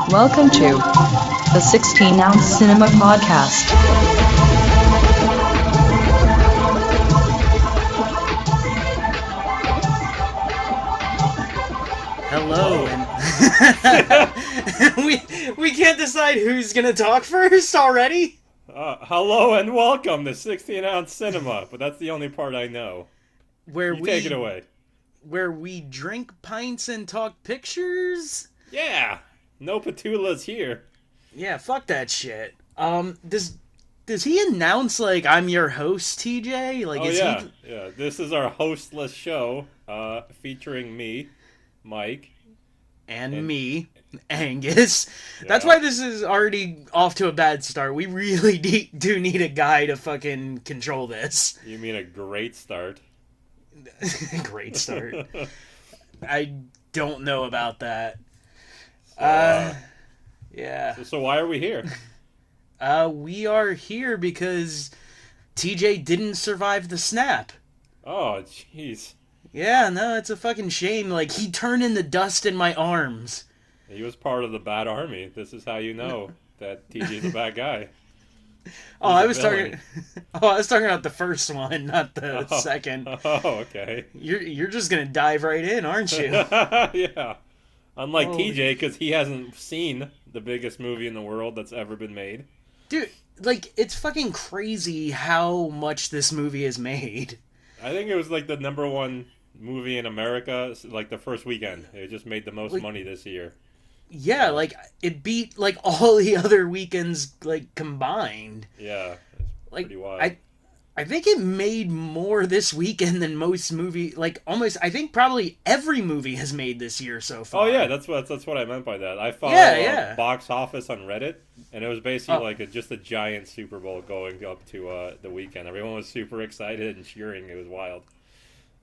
Welcome to the 16-ounce Cinema Podcast. Hello, and we can't decide who's gonna talk first already. Hello and welcome to 16-ounce Cinema, but that's the only part I know. Where You take it away. Where we drink pints and talk pictures. Yeah, no patulas here. Yeah, fuck that shit. Does he announce like I'm your host, TJ? Like, Oh is yeah, he? yeah. This is our hostless show, featuring me, Mike, And me, Angus. That's Yeah. why this is already off to a bad start. We really do need a guy to fucking control this. You mean a great start? Great start. I don't know about that. So, Yeah. so why are we here? We are here because TJ didn't survive the snap. Oh, jeez. Yeah, no, it's a fucking shame. Like, he turned into dust in my arms. He was part of the bad army. This is how you know that TJ's a bad guy. Oh, He's I a was villain. talking. Oh, I was talking about the first one, not the Oh. second. Oh, okay. You're just gonna dive right in, aren't you? Yeah. Unlike Holy- TJ, because he hasn't seen the biggest movie in the world that's ever been made. Dude, like, it's fucking crazy how much this movie is made. I think it was like the number one movie in America, like the first weekend. It just made the most Like- money this year. Yeah, like, it beat, like, all the other weekends, like, combined. Yeah, it's Like, pretty wild. I think it made more this weekend than most movie, like, almost, I think probably every movie has made this year so far. Oh yeah, that's what I meant by that. I follow Yeah. Box Office on Reddit, and it was basically Oh. like just a giant Super Bowl going up to the weekend. Everyone was super excited and cheering. It was wild.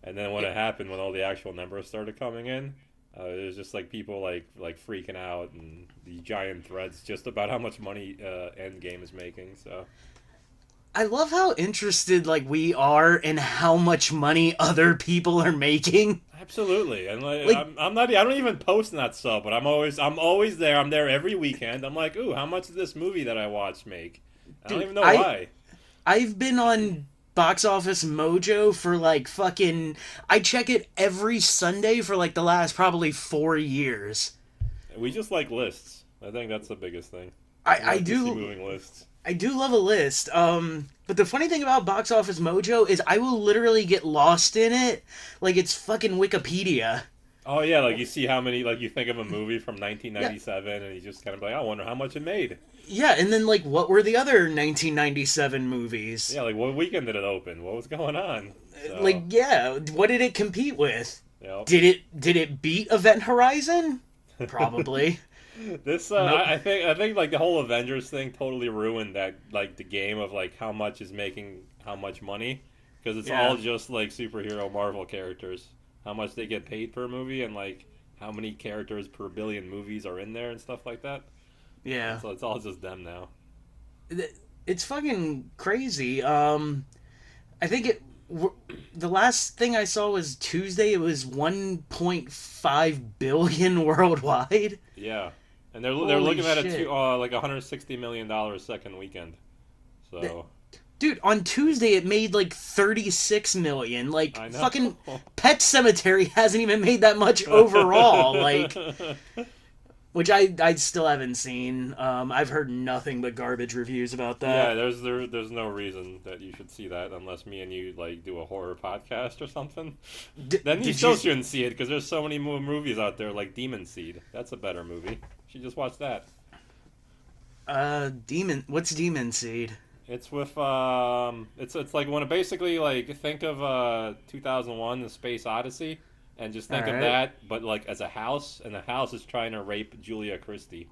And then when it happened, when all the actual numbers started coming in, it was just like people like freaking out and the giant threads just about how much money Endgame is making. So I love how interested, like, we are in how much money other people are making. absolutely, and Like- I'm not. I don't even post in that sub, but I'm always there. I'm there every weekend. I'm like, ooh, how much did this movie that I watched make? I don't Dude, even know I- why. I've been on Box Office Mojo for, like, fucking... I check it every Sunday for, like, the last probably 4 years. We just like lists. I think that's the biggest thing. I We like to see do... moving lists. I do love a list. But the funny thing about Box Office Mojo is I will literally get lost in it like it's fucking Wikipedia. Oh yeah, like you see how many, like you think of a movie from 1997, and you just kind of like, I wonder how much it made. Yeah, and then, like, what were the other 1997 movies? Yeah, like what weekend did it open? What was going on? So, Like, yeah, what did it compete with? you know. Did it beat Event Horizon? Probably. This Nope. I think like the whole Avengers thing totally ruined that, like the game of like how much is making how much money, because it's Yeah. all just like superhero Marvel characters, how much they get paid per movie, and like how many characters per billion movies are in there and stuff like that. Yeah. So it's all just them now. It's fucking crazy. I think the last thing I saw was Tuesday. It was 1.5 billion worldwide. Yeah, and they're Holy looking at shit. like $160 million second weekend. So Dude, on Tuesday it made like 36 million. Like, I know. fucking Pet Cemetery hasn't even made that much overall. Like, which I still haven't seen. I've heard nothing but garbage reviews about yeah, that. there's no reason that you should see that unless me and you like do a horror podcast or something. Then you did still you- shouldn't see it because there's so many movies out there like Demon Seed. That's a better movie. You should just watch that. What's Demon Seed? It's with it's like when it basically like think of 2001: The Space Odyssey, and just think of Alright. that, but like as a house, and the house is trying to rape Julia Christie.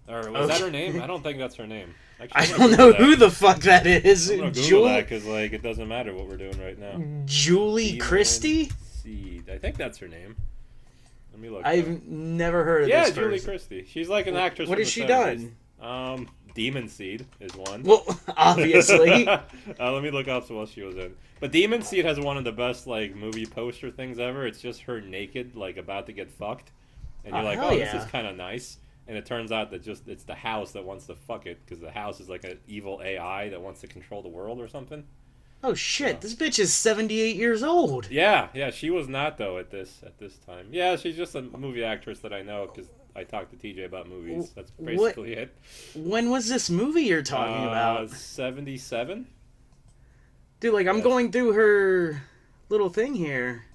Or was that Okay. her name? I don't think that's her name. Actually, I I'm gonna don't know Google who that. the fuck that is. I'm gonna Google Jul- that because like it doesn't matter what we're doing right now. Julie Demon Christie? Seed. I think that's her name. Let me look. I've never heard of yeah, this Julie person. Christie. She's like an actress. What from has the she 70s. done? Demon Seed is one. Well, obviously. Let me look up what she was in. But Demon Seed has one of the best like movie poster things ever. It's just her naked, like about to get fucked, and you're Oh, like, hell oh, yeah. this is kind of nice. and it turns out that just it's the house that wants to fuck it because the house is like an evil AI that wants to control the world or something. Oh shit! This bitch is 78 years old. Yeah, she was not though at this time. Yeah, she's just a movie actress that I know because I talked to TJ about movies. That's basically it. When was this movie you're talking about? 77. Dude, like I'm going through her little thing here.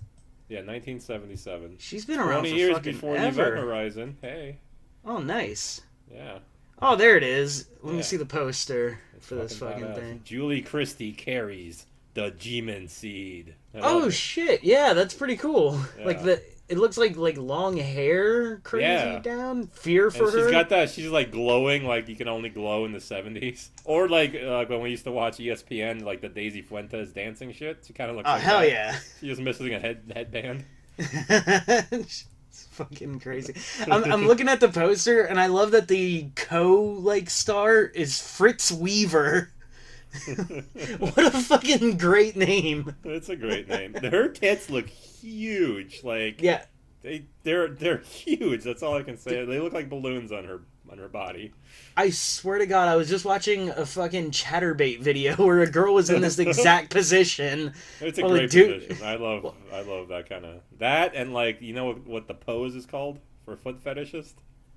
Yeah, 1977. She's been around 20 for years fucking before ever. the Event Horizon. Hey. Oh, nice. Yeah. Oh, there it is. Let me see the poster for this fucking badass. thing. Julie Christie carries the G-Man seed. Oh shit! Yeah, that's pretty cool. Yeah. Like it looks like long hair crazy down. Fear for her. She's got that. She's like glowing, like you can only glow in the 70s, or like when we used to watch ESPN, like the Daisy Fuentes dancing shit. She kind of looks. Oh like hell that. yeah! She's just missing a headband. It's fucking crazy. I'm looking at the poster and I love that the star is Fritz Weaver. What a fucking great name. It's a great name. Her tits look huge. Like yeah, they're huge. That's all I can say. They look like balloons on her body. I swear to God, I was just watching a fucking Chatterbait video where a girl was in this exact position. It's a great position. I love that kind of that, and like you know what the pose is called for foot fetishist?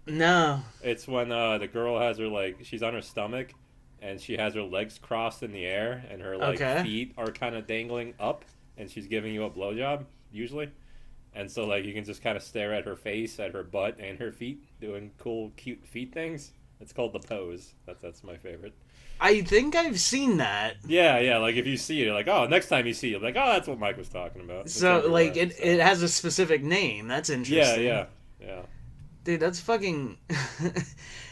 No. It's when the girl has her she's on her stomach, and she has her legs crossed in the air, and her feet are kind of dangling up, and she's giving you a blowjob usually, and so you can just kind of stare at her face, at her butt, and her feet doing cool, cute feet things. It's called the pose. That's my favorite. I think I've seen that. Yeah. Like if you see it, you're like, oh, next time you see it, like, oh, that's what Mike was talking about. It's so it has a specific name. That's interesting. Yeah. Dude, that's fucking.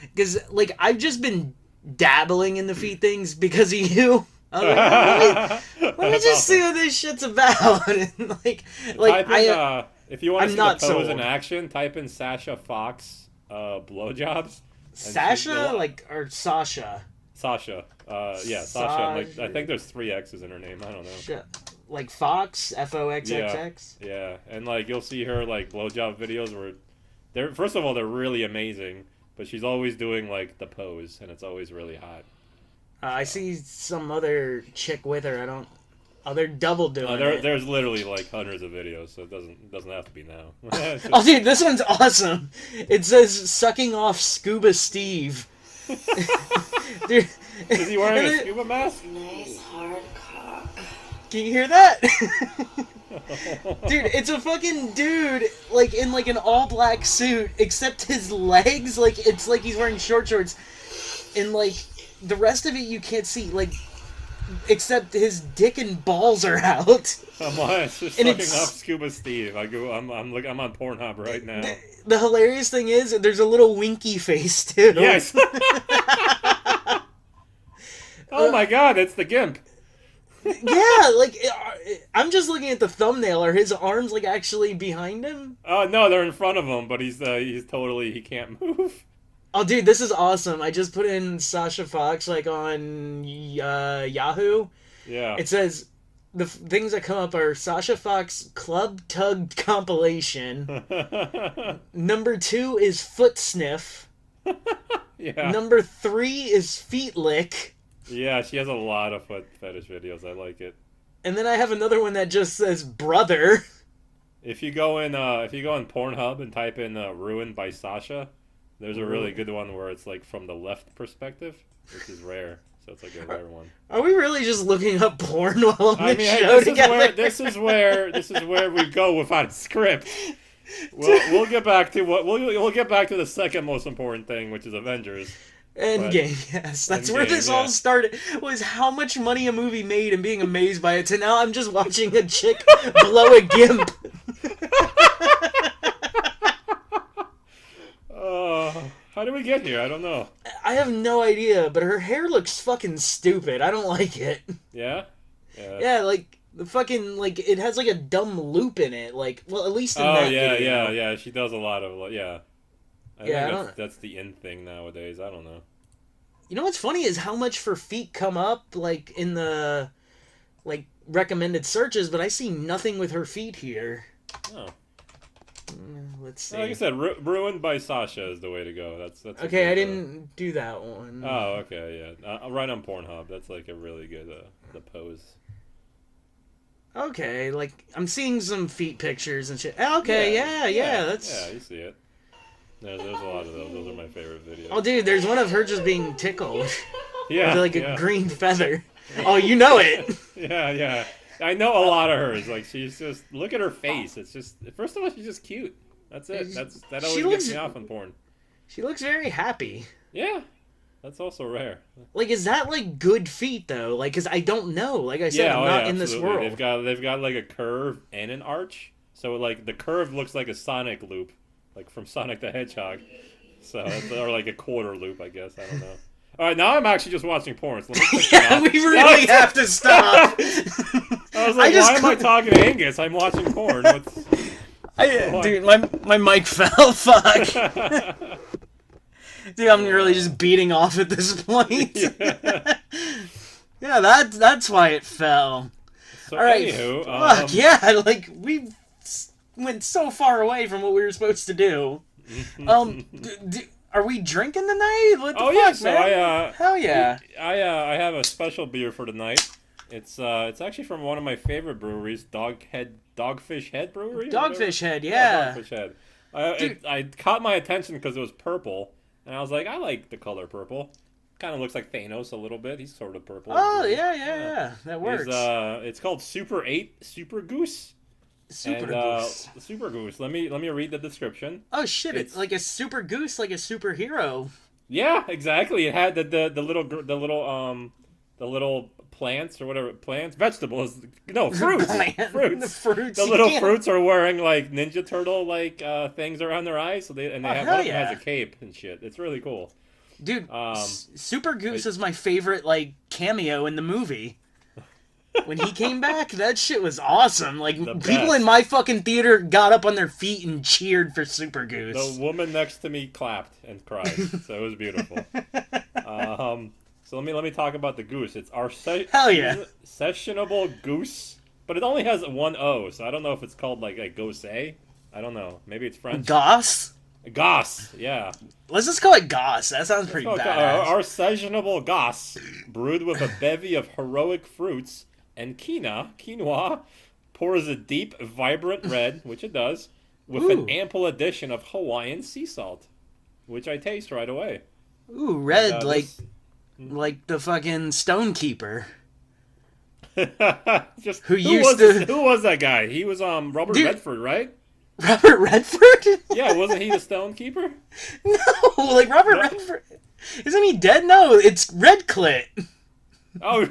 Because I've just been dabbling in the feet things because of you. I was like, let me just see what this shit's about. And if you want to see the pose in action, type in Sasha Fox blowjobs. Sasha, or Sasha? Sasha. Sasha. I think there's 3 X's in her name. I don't know. Like Fox? Foxxx? Yeah. And you'll see her blowjob videos where first of all they're really amazing, but she's always doing the pose, and it's always really hot. I see some other chick with her. Oh, they're double doing it. There's literally hundreds of videos, so it doesn't have to be now. Oh, dude, this one's awesome. It says "sucking off Scuba Steve." Dude, is he wearing a scuba mask? Nice hard cock. Can you hear that? Dude, it's a fucking dude in an all black suit, except his legs it's like he's wearing short shorts, and the rest of it you can't see except his dick and balls are out. Come on, it's just sucking off Scuba Steve. I'm on Pornhub right now. The hilarious thing is there's a little winky face too. Yes. Oh my God, it's the GIMP. Yeah, I'm just looking at the thumbnail. Are his arms actually behind him? Oh no, they're in front of him, but he's totally he can't move. Oh, dude, this is awesome. I just put in Sasha Fox, on Yahoo. Yeah. It says the things that come up are Sasha Fox Club Tug compilation. Number 2 is Foot Sniff. Yeah. Number 3 is Feet Lick. Yeah, she has a lot of foot fetish videos. I like it. And then I have another one that just says Brother. If you go in Pornhub and type in Ruined by Sasha, there's a really good one where it's from the left perspective, which is rare. So it's a rare one. Are we really just looking up porn while on the show together? This is where we go without a script. We'll get back to we'll get back to the second most important thing, which is Avengers. Endgame, yes. That's where this all started, was how much money a movie made and being amazed by it, to now I'm just watching a chick blow a gimp. How did we get here? I don't know. I have no idea, but her hair looks fucking stupid. I don't like it. Yeah? Yeah, the fucking, it has a dumb loop in it. At least in that video. Yeah. She does a lot of, yeah. I think that's the in thing nowadays. I don't know. You know what's funny is how much for feet come up, in the, recommended searches, but I see nothing with her feet here. Oh. Let's see. Like I said, ruined by Sasha is the way to go. That's okay. I didn't do that one. Oh, okay, yeah. Right on Pornhub. That's like a really good the pose. Okay, like I'm seeing some feet pictures and shit. Okay, yeah, that's. Yeah, you see it. There's a lot of those. Those are my favorite videos. Oh, dude, there's one of her just being tickled. Yeah, with like a green feather. Oh, you know it. Yeah. I know a lot of hers. Like she's just look at her face. It's just first of all she's just cute. That's it. That always gets me off on porn. She looks very happy. Yeah, that's also rare. Like, is that like good feet though? Like, cause I don't know. Like I said, I'm not in this world. They've got like a curve and an arch. So like the curve looks like a Sonic loop, like from Sonic the Hedgehog. So or like a quarter loop, I guess. I don't know. All right, now I'm actually just watching porn. So let me click yeah, we really have to stop. I was like, why am I talking to Angus? I'm watching porn. Dude, my mic fell. Fuck. Dude, I'm really just beating off at this point. Yeah, that's why it fell. So all right, anywho, fuck yeah, like we went so far away from what we were supposed to do. Are we drinking tonight? What the fuck, yeah, so man? Hell yeah! I have a special beer for tonight. It's actually from one of my favorite breweries, Dogfish Head Brewery. Dogfish Head, yeah. Dogfish Head. I caught my attention because it was purple, and I was like, I like the color purple. Kind of looks like Thanos a little bit. He's sort of purple. Oh yeah. That works. It's called Super 8 Super Goose. Super Goose. Let me read the description. Oh shit! It's like a super goose, like a superhero. Yeah, exactly. It had the little plants or whatever vegetables. No, fruits. Fruits. The little fruits are wearing like Ninja Turtle like things around their eyes. So one of them has a cape and shit. It's really cool. Dude, Super Goose is my favorite like cameo in the movie. When he came back, that shit was awesome. Like, people in my fucking theater got up on their feet and cheered for Super Goose. The woman next to me clapped and cried, so it was beautiful. So let me talk about the goose. It's our sessionable goose, but it only has one O, so I don't know if it's called like a gosse. I don't know. Maybe it's French. Goss? Goss, yeah. Let's just call it Goss. That sounds pretty badass. Our sessionable goss, brewed with a bevy of heroic fruits and quinoa, pours a deep, vibrant red, which it does, with an ample addition of Hawaiian sea salt, which I taste right away. Ooh, red, like the fucking Stonekeeper. Who was that guy? He was Robert Redford, right? Robert Redford? Yeah, wasn't he the Stonekeeper? No, like Robert Redford. Isn't he dead? No, it's Redclit. Oh,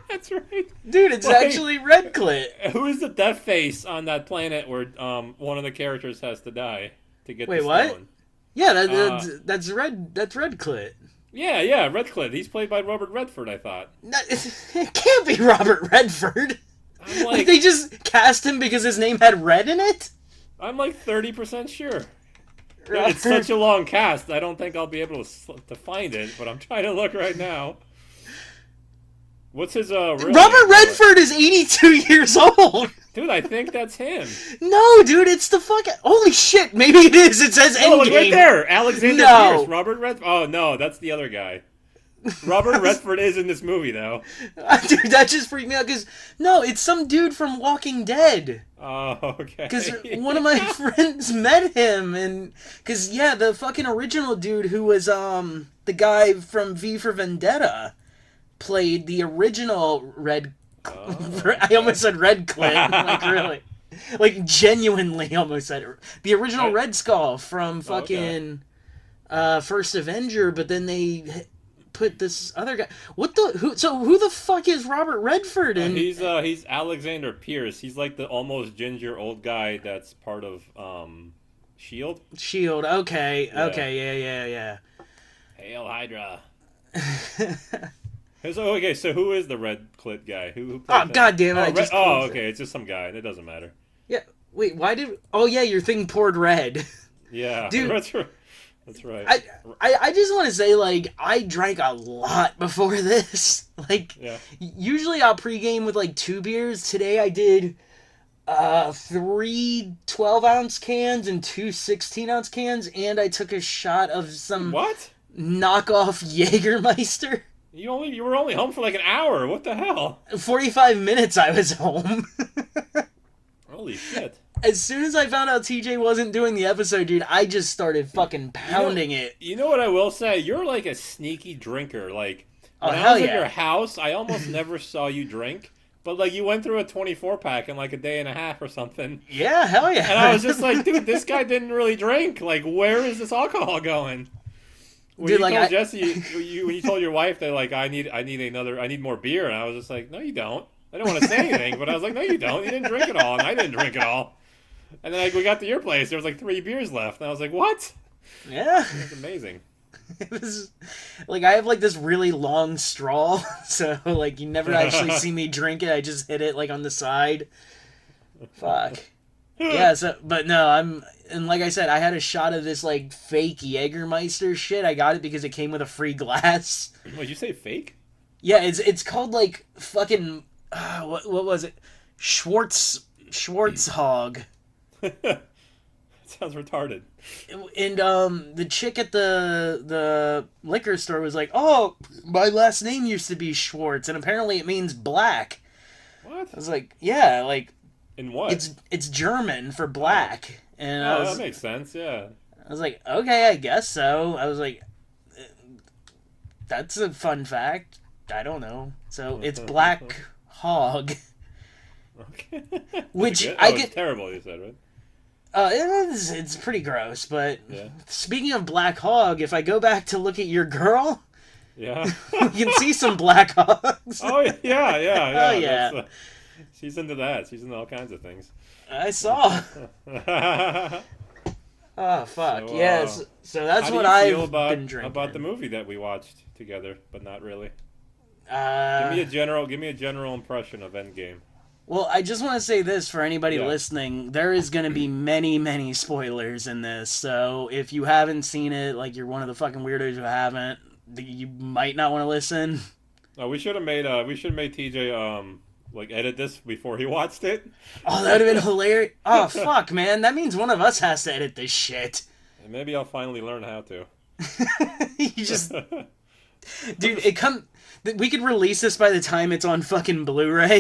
that's right. Dude, it's actually Redclit. Who is the death face on that planet where one of the characters has to die to get the stone? What? Yeah, that's Redclit. Yeah, Redclit. He's played by Robert Redford, I thought. It can't be Robert Redford. Like they just cast him because his name had red in it? I'm like 30% sure. It's such a long cast, I don't think I'll be able to find it, but I'm trying to look right now. What's his real name? Robert Redford is 82 years old! Dude, I think that's him. No, dude, it's the fucking... Holy shit, maybe it is. It says Endgame. Oh, look right there. Alexander Pierce. Robert Redford. Oh, no, that's the other guy. Robert Redford is in this movie, though. Dude, that just freaked me out, because... No, it's some dude from Walking Dead. Oh, okay. Because one of my friends met him, and... Because, yeah, the fucking original dude who was, the guy from V for Vendetta played the original Red... Oh. I almost said Redclit. Like, really. Like, genuinely almost said it. The original Red Skull from fucking First Avenger, but then they put this other guy. Who the fuck is Robert Redford? He's Alexander Pierce. He's like the almost ginger old guy that's part of S.H.I.E.L.D. S.H.I.E.L.D., okay. Yeah. Okay, yeah. Hail Hydra. So who is the red clit guy? Who God damn it! Okay, it's just some guy. It doesn't matter. Yeah. Wait, why did? Oh yeah, your thing poured red. Yeah, dude, that's right. I just want to say, like, I drank a lot before this. Like, usually I'll pregame with like 2 beers. Today I did Three 12-ounce cans and two 16-ounce cans, and I took a shot of some What? knockoff Jägermeister. You were only home for like an hour. What the hell? 45 minutes I was home. Holy shit. As soon as I found out TJ wasn't doing the episode, dude, I just started fucking pounding it. You know what I will say? You're like a sneaky drinker. Like Oh, when I hell was at yeah. your house, I almost never saw you drink. But like you went through a 24 pack in like a day and a half or something. Yeah, hell yeah. And I was just like, dude, this guy didn't really drink. Like, where is this alcohol going? When Dude, you like, told I- Jesse, when you told your wife that like I need more beer, and I was just like, no, you don't. I didn't want to say anything, but I was like, no, you don't. You didn't drink it all, and I didn't drink it all. And then like we got to your place, there was like 3 beers left, and I was like, what? Yeah. That's amazing. It was like I have like this really long straw, so like you never actually see me drink it. I just hit it like on the side. Fuck. Yeah, so but no, and like I said, I had a shot of this like fake Jägermeister shit. I got it because it came with a free glass. Wait, you say fake? Yeah, it's called like fucking what was it? Schwartzhog. Sounds retarded. And the chick at the liquor store was like, "Oh, my last name used to be Schwartz, and apparently it means black." What? I was like, "Yeah, like In what? it's German for black." And Oh, that makes sense. Yeah. I was like, "Okay, I guess so." I was like, "That's a fun fact." I don't know. So it's Black Hog, Okay. which Good? I it's get. terrible. You said, right? It's pretty gross, but Yeah. speaking of Black Hog, if I go back to look at your girl, Yeah. you can see some Black Hogs. Oh yeah, yeah. Oh, yeah. That's, she's into that. She's into all kinds of things. I saw. Oh fuck So, yes. So that's How do what you I've feel been drinking. about the movie that we watched together, but not really? Uh, Give me a general impression of Endgame. well, I just want to say this for anybody Yeah. listening: there is going to be many spoilers in this. So if you haven't seen it, like you're one of the fucking weirdos who haven't, you might not want to listen. Oh, we should have made TJ like edit this before he watched it. Oh, that would have been hilarious. Oh fuck, man, that means one of us has to edit this shit. And maybe I'll finally learn how to. You just, dude, we could release this by the time it's on fucking Blu-ray.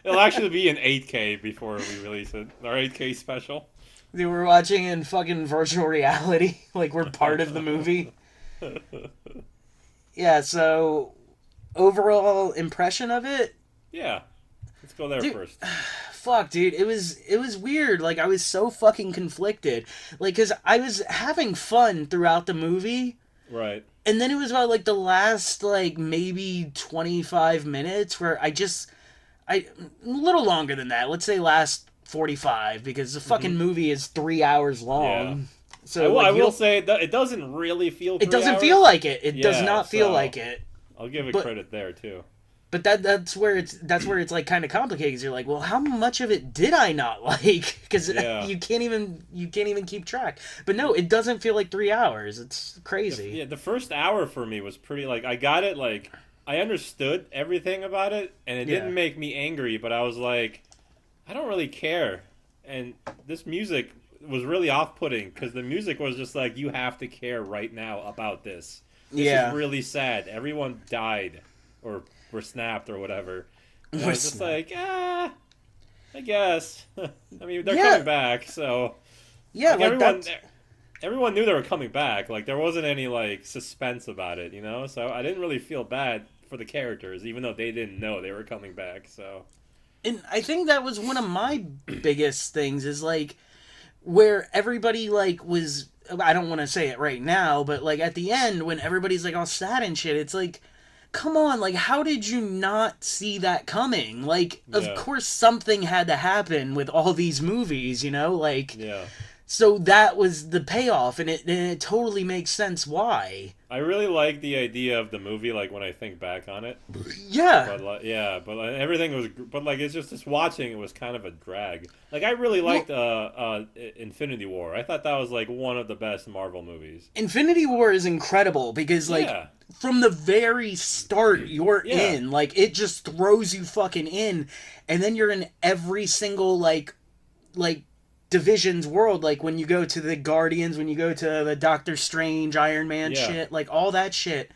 It'll actually be in 8K before we release it. Our 8K special. Dude, we're watching in fucking virtual reality, like we're part of the movie. Yeah, so overall impression of it, Yeah. Let's go there Dude. first. fuck, dude, it was weird. Like I was so fucking conflicted, like because I was having fun throughout the movie, Right. and then it was about like the last like maybe 25 minutes where I a little longer than that. Let's say last 45 because the fucking movie is 3 hours long. Yeah. So I like, will say it doesn't really feel. it 3 doesn't hours. feel like it. It does Yeah, not feel so- like it. I'll give it but- credit there too. But that's where it's like kind of complicated because you're like, well, how much of it did I not like? Because Yeah. you can't even keep track. But no, it doesn't feel like 3 hours. It's crazy. Yeah, the first hour for me was pretty like I got it like I understood everything about it and it Yeah. didn't make me angry, but I was like I don't really care. And this music was really off-putting because the music was just like you have to care right now about this. This Yeah. is really sad. Everyone died or were snapped or whatever. And I Were was just snapped. like, I guess. I mean, they're Yeah. coming back, so Yeah, like, like everyone, that. everyone knew they were coming back. Like there wasn't any like suspense about it, you know. So I didn't really feel bad for the characters, even though they didn't know they were coming back. So And I think that was one of my biggest things is like where everybody like was. I don't want to say it right now, but like at the end when everybody's like all sad and shit, it's like, come on, like how did you not see that coming? Like, of Yeah. course something had to happen with all these movies, you know, like. yeah, So that was the payoff, and it totally makes sense why. I really like the idea of the movie. Like when I think back on it, Yeah. but like, yeah, but like, everything was. But like it's just watching it was kind of a drag. Like I really Well, liked Infinity War. I thought that was like one of the best Marvel movies. Infinity War is incredible because like Yeah, from the very start you're yeah, in, like it just throws you fucking in, and then you're in every single like division's world, like when you go to the Guardians, when you go to the Doctor Strange, Iron Man yeah, shit, like all that shit.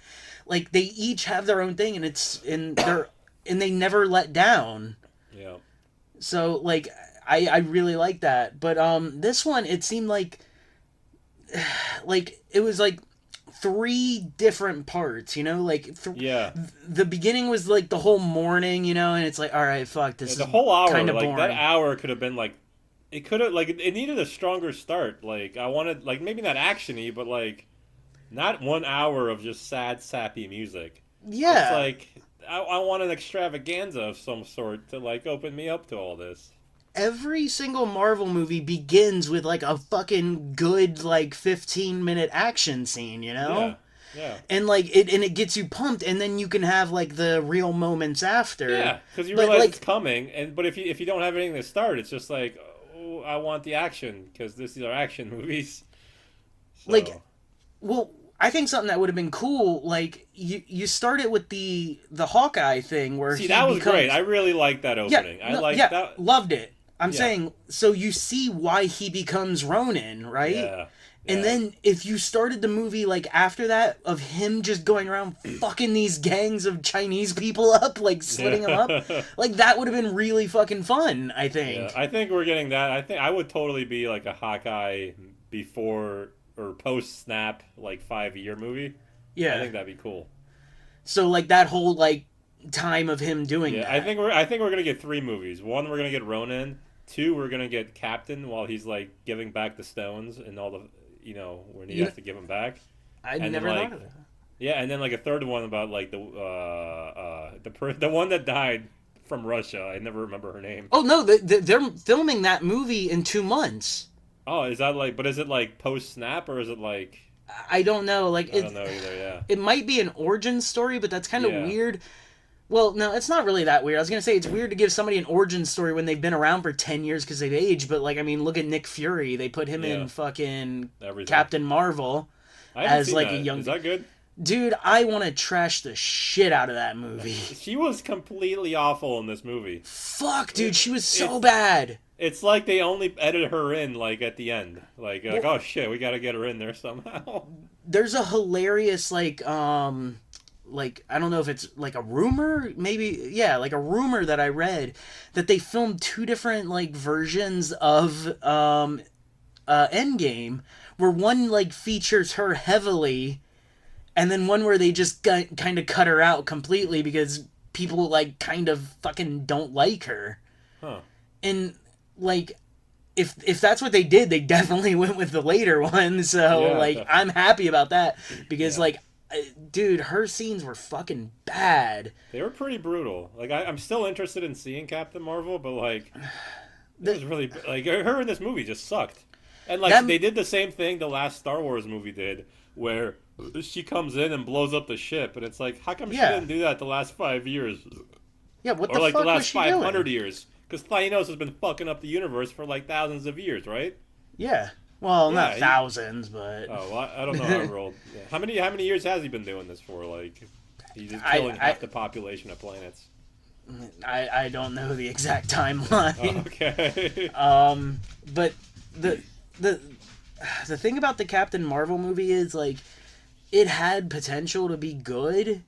Like they each have their own thing, and and they never let down. yeah. So like I really like that. But this one it seemed like it was like three different parts, you know, like Yeah. the beginning was like the whole morning, you know, and it's like all right, fuck, this Yeah, is the whole hour, kind of like that boring. hour could have been like, it could have like it needed a stronger start. Like I wanted like maybe not actiony, but like not 1 hour of just sad, sappy music. It's Yeah, like I want an extravaganza of some sort to like open me up to all this. every single Marvel movie begins with like a fucking good like 15-minute action scene, you Yeah, know? yeah, And it gets you pumped, and then you can have like the real moments after. yeah. Because you But realize it's like coming, and but if you don't have anything to start, it's just like, oh, I want the action because these are action movies. like So well, I think something that would have been cool, like you start it with the Hawkeye thing where see, he that was great. becomes I really liked that yeah, opening. I no, like yeah, that. loved it. I'm Yeah, saying so you see why he becomes Ronin, right? yeah, And yeah. then if you started the movie like after that of him just going around fucking these gangs of Chinese people up, like slitting them up, Yeah. like that would have been really fucking fun, I Yeah, think. I think we're getting that. I think I would totally be like a Hawkeye before or post snap, like 5 year movie. I Yeah. think that'd be cool. So like that whole like time of him doing Yeah, that. I think we're gonna get three movies. One, we're gonna get Ronin. Two, we're gonna get Captain while he's like giving back the stones and all the when he You has to give them back. I And then never thought like of that. yeah, and then like a third one about like the one that died from Russia. I never remember her name. Oh no, they're filming that movie in 2 months. Oh, is that like? But is it like post snap or is it like? I don't know. Like I don't know either. Yeah. it might be an origin story, but that's kind of Yeah. weird. Well, no, it's not really that weird. I was gonna say it's weird to give somebody an origin story when they've been around for 10 years because they've aged. But like, I mean, look at Nick Fury. They put him Yeah. in fucking Everything. Captain Marvel I haven't as seen like that. a young Is that good? dude. I want to trash the shit out of that movie. She was completely awful in this movie. Fuck, dude, she was so It's bad. it's like they only edited her in like at the end. Like Well, oh shit, we got to get her in there somehow. there's a hilarious like I don't know if it's like a rumor, maybe yeah, like a rumor that I read that they filmed two different like versions of Endgame, where one like features her heavily, and then one where they just kind of cut her out completely because people like kind of fucking don't like her. Huh. And like if that's what they did, they definitely went with the later one. So Yeah. like I'm happy about that because Yeah. like dude, her scenes were fucking bad. They were pretty brutal. Like I'm still interested in seeing Captain Marvel, but like it was really like her in this movie just sucked. And like That they did the same thing the last Star Wars movie did, where she comes in and blows up the ship, and it's like, how come she yeah didn't do that the last 5 years, yeah. What or the like the fuck was last she 500 doing? years? Because Thanos has been fucking up the universe for like thousands of years, right? Yeah, well, Yeah. not thousands, but Oh, well, I don't know how old. Yeah. How many years has he been doing this for? Like, he's just killing half the population of planets. I don't know the exact Oh, timeline. okay. But the the the thing about the Captain Marvel movie is like it had potential to be good.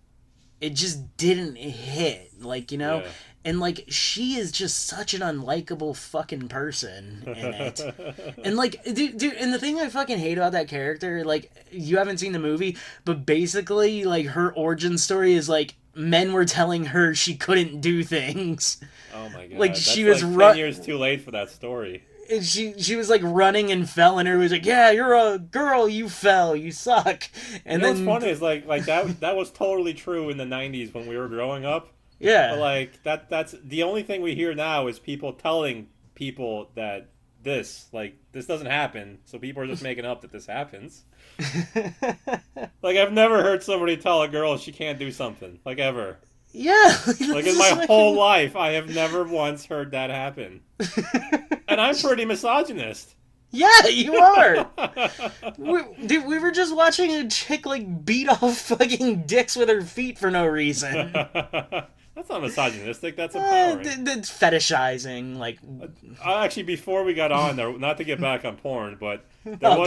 It just didn't hit, like, you know? Yeah. And like she is just such an unlikable fucking person in it. And like dude, and the thing I fucking hate about that character, like you haven't seen the movie, but basically like her origin story is like men were telling her she couldn't do things. Oh my god. Like That's she was like 10 run years too late for that story. and she was like running and fell, and everybody was like, "Yeah, you're a girl. You fell. You suck." And You know then what's funny is like that was totally true in the 90s when we were growing up. yeah, But like that's the only thing we hear now is people telling people that this. Like, this doesn't happen, so people are just making up that this happens. Like, I've never heard somebody tell a girl she can't do something. Like, ever. Yeah. Like, in my whole life, I have never once heard that happen. And I'm pretty misogynist. Yeah, you are. Dude, we were just watching a chick, like, beat off fucking dicks with her feet for no reason. That's not misogynistic. That's empowering. That's fetishizing, like... Actually, before we got on there, not to get back on porn, but there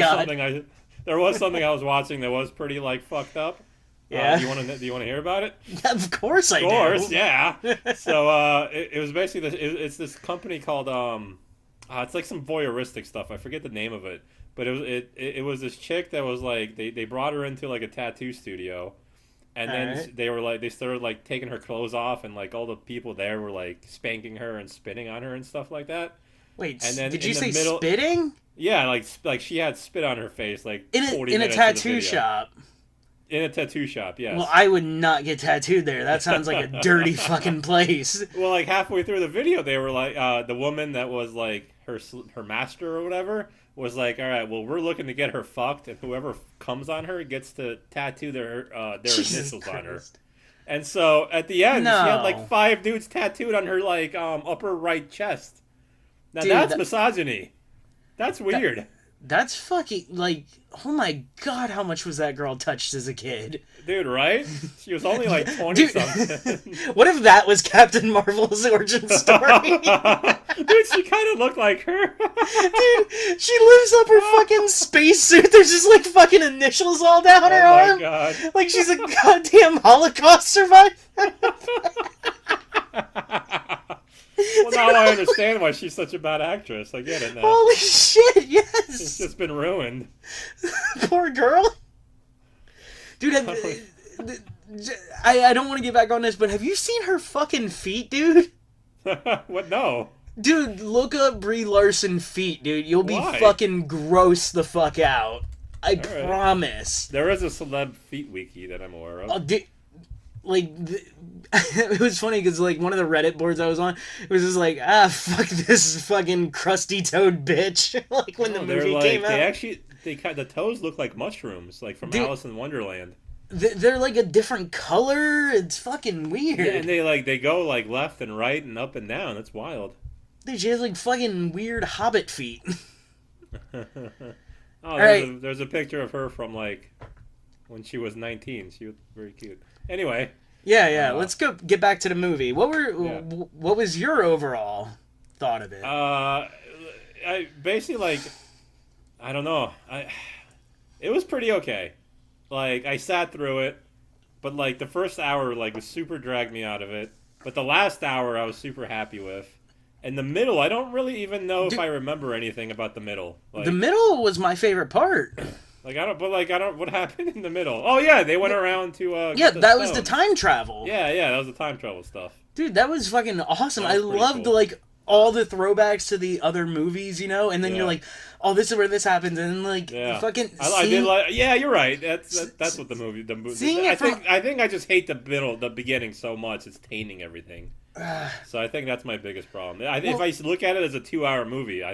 was something I was watching that was pretty, like, fucked up. Yeah. Do you want to hear about it? Of course I do. Of course, yeah. So it was basically it's this company called it's like some voyeuristic stuff. I forget the name of it, but it was this chick that was like they brought her into like a tattoo studio, and then they started like taking her clothes off, and like all the people there were like spanking her and spitting on her and stuff like that. Wait, and then did you say spitting? Yeah, like she had spit on her face like in a tattoo shop. In a tattoo shop, yes. Well, I would not get tattooed there. That sounds like a dirty fucking place. Well, like halfway through the video, they were like, the woman that was like her master or whatever was like, all right, well, we're looking to get her fucked, and whoever comes on her gets to tattoo their initials on her. And so at the end, she had like 5 dudes tattooed on her like upper right chest. Now that's misogyny. That's weird. That's fucking, like, oh my god, how much was that girl touched as a kid? Dude, right? She was only like 20-something. What if that was Captain Marvel's origin story? Dude, she kind of looked like her. Dude, she lifts up her fucking spacesuit. There's just, like, fucking initials all down her arm. Oh my god. Like she's a goddamn Holocaust survivor. Well, now I understand why she's such a bad actress. I get it now. Holy shit, yes! It's just been ruined. Poor girl. Dude, I don't want to get back on this, but have you seen her fucking feet, dude? What? No. Dude, look up Brie Larson feet, dude. You'll be fucking gross the fuck out. I promise. There is a celeb feet wiki that I'm aware of. Oh, dude. Like, it was funny because, like, one of the Reddit boards I was on, it was just like, fuck this fucking crusty-toed bitch. Like, when the movie came out. The toes look like mushrooms, like from Alice in Wonderland. They're, like, a different color. It's fucking weird. Yeah, and they go, like, left and right and up and down. That's wild. Dude, she has, like, fucking weird hobbit feet. There's a picture of her from, like, when she was 19. She was very cute. Anyway. Yeah. Let's get back to the movie. What was your overall thought of it? I basically like, I don't know. It was pretty okay. Like I sat through it, but like the first hour like was super dragged me out of it. But the last hour I was super happy with. And the middle, I don't really even know if I remember anything about the middle. Like, the middle was my favorite part. What happened in the middle? Oh, yeah, they went around to, that was the time travel. Yeah, that was the time travel stuff. Dude, that was fucking awesome. I loved, cool. Like, all the throwbacks to the other movies, you know? And then you're like, oh, this is where this happens. And then, like, fucking... I did like... Yeah, you're right. That's what the movie... I think I just hate the beginning so much. It's tainting everything. So I think that's my biggest problem. If I look at it as a 2-hour movie,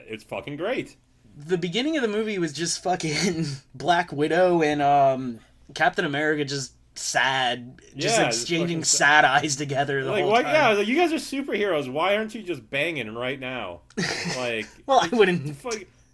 it's fucking great. The beginning of the movie was just fucking Black Widow and Captain America just sad, exchanging sad eyes together the whole time. Yeah, like, you guys are superheroes. Why aren't you just banging right now? Like, well, I wouldn't.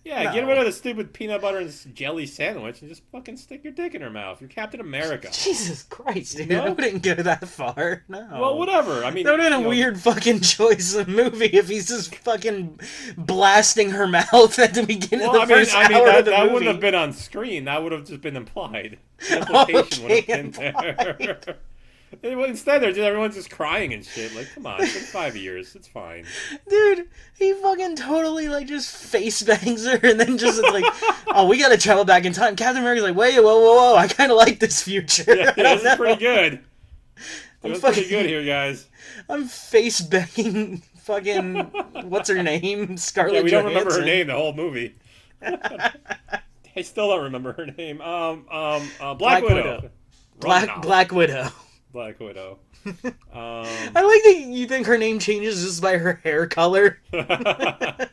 Get rid of the stupid peanut butter and jelly sandwich and just fucking stick your dick in her mouth. You're Captain America. Jesus Christ, dude. I wouldn't go that far. No. Well, whatever. I mean, that would have been a weird fucking choice of movie if he's just fucking blasting her mouth at the beginning of the first hour of the movie. That wouldn't have been on screen. That would have just been implied. The implication would have been there. Instead, everyone's just crying and shit. Like, come on, it's been 5 years. It's fine. Dude, he fucking totally, like, just face bangs her and then just like, oh, we gotta travel back in time. Captain America's like, wait, whoa, I kind of like this future. Yeah, this is pretty good. It's pretty good here, guys. I'm face banging fucking, what's her name? Scarlett Johansson. We don't remember her name the whole movie. I still don't remember her name. Black Widow. Black Widow. Black Widow. I like that you think her name changes just by her hair color. Yeah,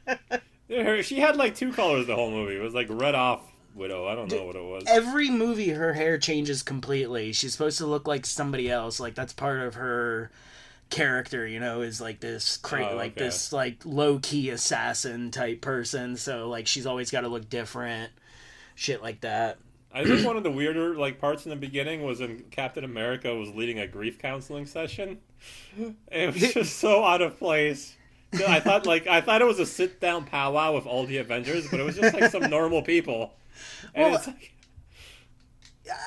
She had like two colors the whole movie. It was like red off Widow. I don't know what it was. Every movie, her hair changes completely. She's supposed to look like somebody else. Like that's part of her character, is like this like this like low key assassin type person. So like she's always got to look different, shit like that. I think one of the weirder like parts in the beginning was when Captain America was leading a grief counseling session. It was just so out of place. I thought it was a sit down powwow with all the Avengers, but it was just like some normal people. And well, it's like,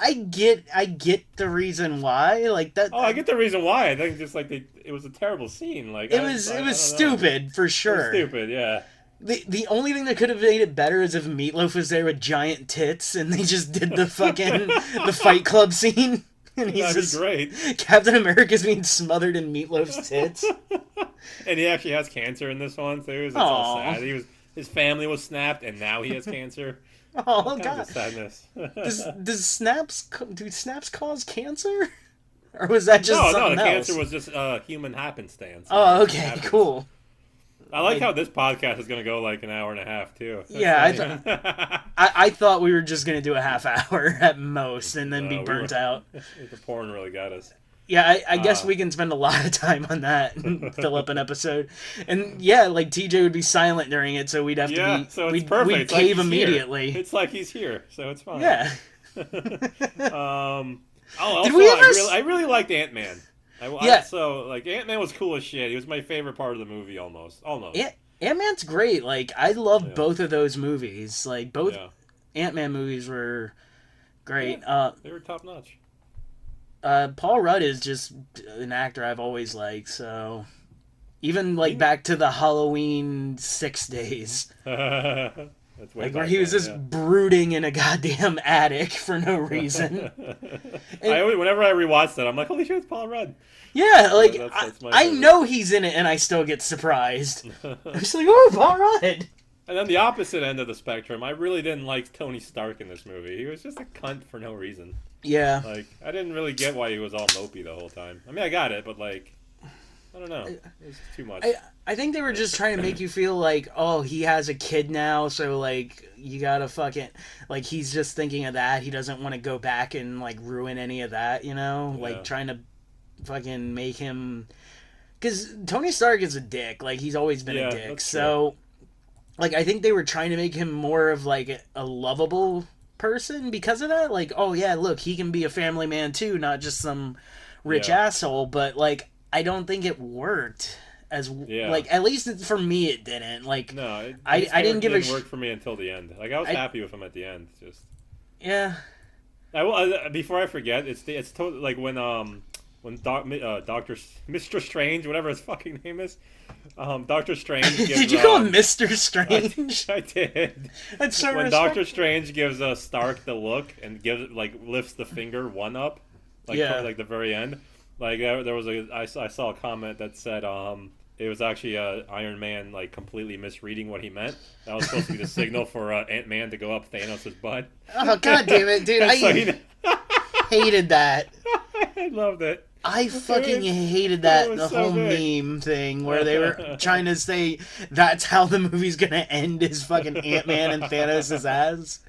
I get the reason why, like that. I get the reason why. I think just like it was a terrible scene. Like it was stupid for sure. It was stupid, yeah. The only thing that could have made it better is if Meatloaf was there with giant tits and they just did the fucking the Fight Club scene. And he's That'd just be great. Captain America's being smothered in Meatloaf's tits. And he actually has cancer in this one too. It's all sad. His family was snapped, and now he has cancer. Oh god, sadness. do snaps cause cancer, or was that just something the else? cancer was just human happenstance. Oh, okay, cool. I like how this podcast is going to go like an hour and a half too. Yeah, I thought we were just going to do a half hour at most and then be burnt out. The porn really got us. Yeah, I guess we can spend a lot of time on that and fill up an episode. And yeah, like TJ would be silent during it, so we'd have to be. So it's perfect. We'd cave immediately. It's like he's here, so it's fine. Yeah. I really liked Ant-Man. Yeah. So like Ant-Man was cool as shit. He was my favorite part of the movie almost. Ant-Man's great. Like I love both of those movies. Like both Ant-Man movies were great. Yeah, they were top notch. Paul Rudd is just an actor I've always liked. So even like back to the Halloween 6 days. That's way like where he was just brooding in a goddamn attic for no reason. Whenever I rewatch that, I'm like, holy shit, it's Paul Rudd. Yeah, like I know he's in it, and I still get surprised. I'm just like, oh, Paul Rudd. And then the opposite end of the spectrum, I really didn't like Tony Stark in this movie. He was just a cunt for no reason. Yeah. Like I didn't really get why he was all mopey the whole time. I mean, I got it, but like, I don't know. It was too much. I think they were just trying to make you feel like, oh, he has a kid now, so, like, you gotta fucking... Like, he's just thinking of that. He doesn't want to go back and, like, ruin any of that, you know? Yeah. Like, trying to fucking make him... Because Tony Stark is a dick. Like, he's always been a dick. So, like, I think they were trying to make him more of, like, a lovable person because of that. Like, oh, yeah, look, he can be a family man, too, not just some rich asshole. But, like, I don't think it worked. Like at least for me it didn't like no I didn't give it work for me until the end. Like I was happy with him at the end. Just I will before I forget, it's totally like when Doctor Mr. Strange, whatever his fucking name is, Doctor Strange gives, did you call him Mr. Strange? I did. That's so when Doctor Strange gives Stark the look and lifts the finger one up like the very end. Like there was I saw a comment that said it was actually Iron Man like completely misreading what he meant. That was supposed to be the signal for Ant-Man to go up Thanos' butt. Oh god damn it, dude! I hated that. I loved it. I fucking hated that the whole meme thing where they were trying to say that's how the movie's gonna end is fucking Ant-Man and Thanos' ass.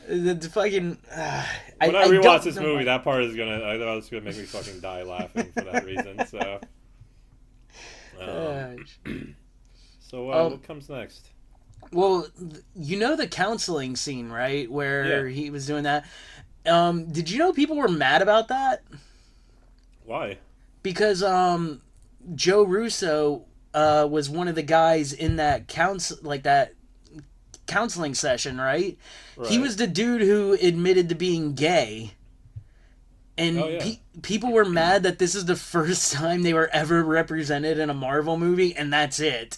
The fucking when I rewatch this movie, that part is gonna make me fucking die laughing for that reason. So, what comes next? Well, you know the counseling scene, right? Where he was doing that. Did you know people were mad about that? Why? Because Joe Russo was one of the guys in that counseling session, right? He was the dude who admitted to being gay. And people were mad that this is the first time they were ever represented in a Marvel movie, and that's it.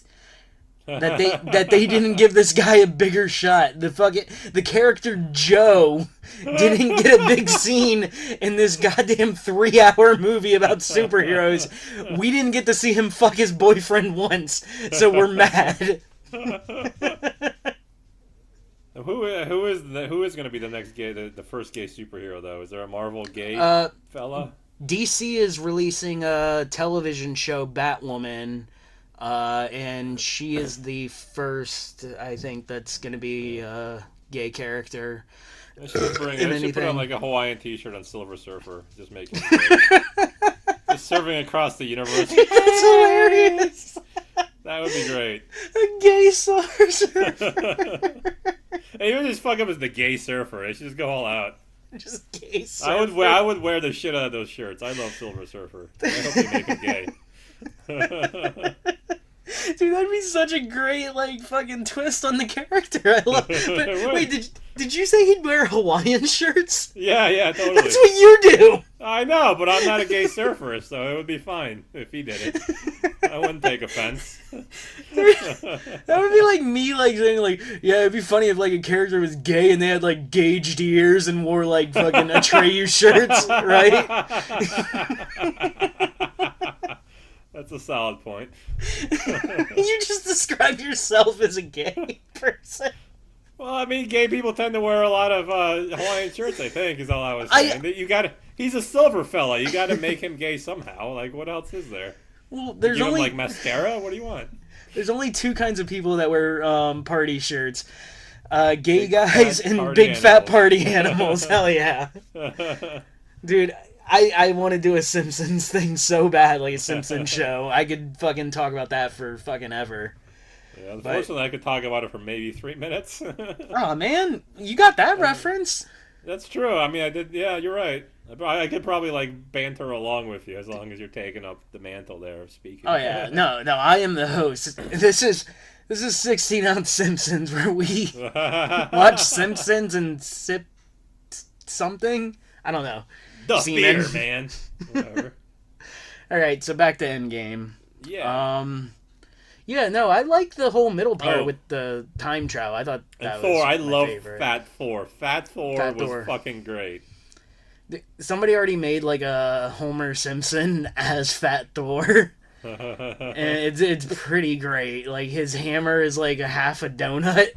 That they didn't give this guy a bigger shot. The character Joe didn't get a big scene in this goddamn 3-hour movie about superheroes. We didn't get to see him fuck his boyfriend once, so we're mad. Who is going to be the next gay, the first gay superhero though? Is there a Marvel gay fella? DC is releasing a television show, Batwoman, And she is the first, I think, that's going to be a gay character I should bring in it. I should put on anything. like a Hawaiian T-shirt on Silver Surfer. Just make him gay. Just serving across the universe. That's hilarious. That would be great. A gay Silver Surfer. And even just fuck up as the gay surfer. They should just go all out. Just gay Surfer. I would wear the shit out of those shirts. I love Silver Surfer. I hope they make him gay. Dude, that'd be such a great, like, fucking twist on the character. I love. But wait, did you say he'd wear Hawaiian shirts? Yeah, totally. That's what you do. I know, but I'm not a gay surfer, so it would be fine if he did it. I wouldn't take offense. That would be like me, like, saying, like, yeah, it'd be funny if, like, a character was gay and they had, like, gauged ears and wore, like, fucking Atreyu shirts, right? That's a solid point. You just described yourself as a gay person. Well, I mean, gay people tend to wear a lot of Hawaiian shirts, I think, is all I was saying. He's a silver fella. You gotta make him gay somehow. Like, what else is there? Well, there's Give only... him, like, mascara? What do you want? There's only two kinds of people that wear party shirts. Gay guys and big fat party animals. Hell yeah. Dude, I want to do a Simpsons thing so bad, like a Simpsons show. I could fucking talk about that for fucking ever. Yeah, unfortunately, I could talk about it for maybe 3 minutes. Oh, man. You got that reference? That's true. I mean, I did. Yeah, you're right. I could probably, like, banter along with you as long as you're taking up the mantle there of speaking. Oh, yeah. No, I am the host. This is 16-ounce Simpsons, where we watch Simpsons and sip something. I don't know. The beer, man. Whatever. All right, so back to Endgame. Yeah. Yeah, no, I like the whole middle part with the time travel. I thought that was Thor, I my love favorite. Fat Thor. Fat Thor was fucking great. Somebody already made like a Homer Simpson as Fat Thor. And it's pretty great. Like, his hammer is like a half a donut.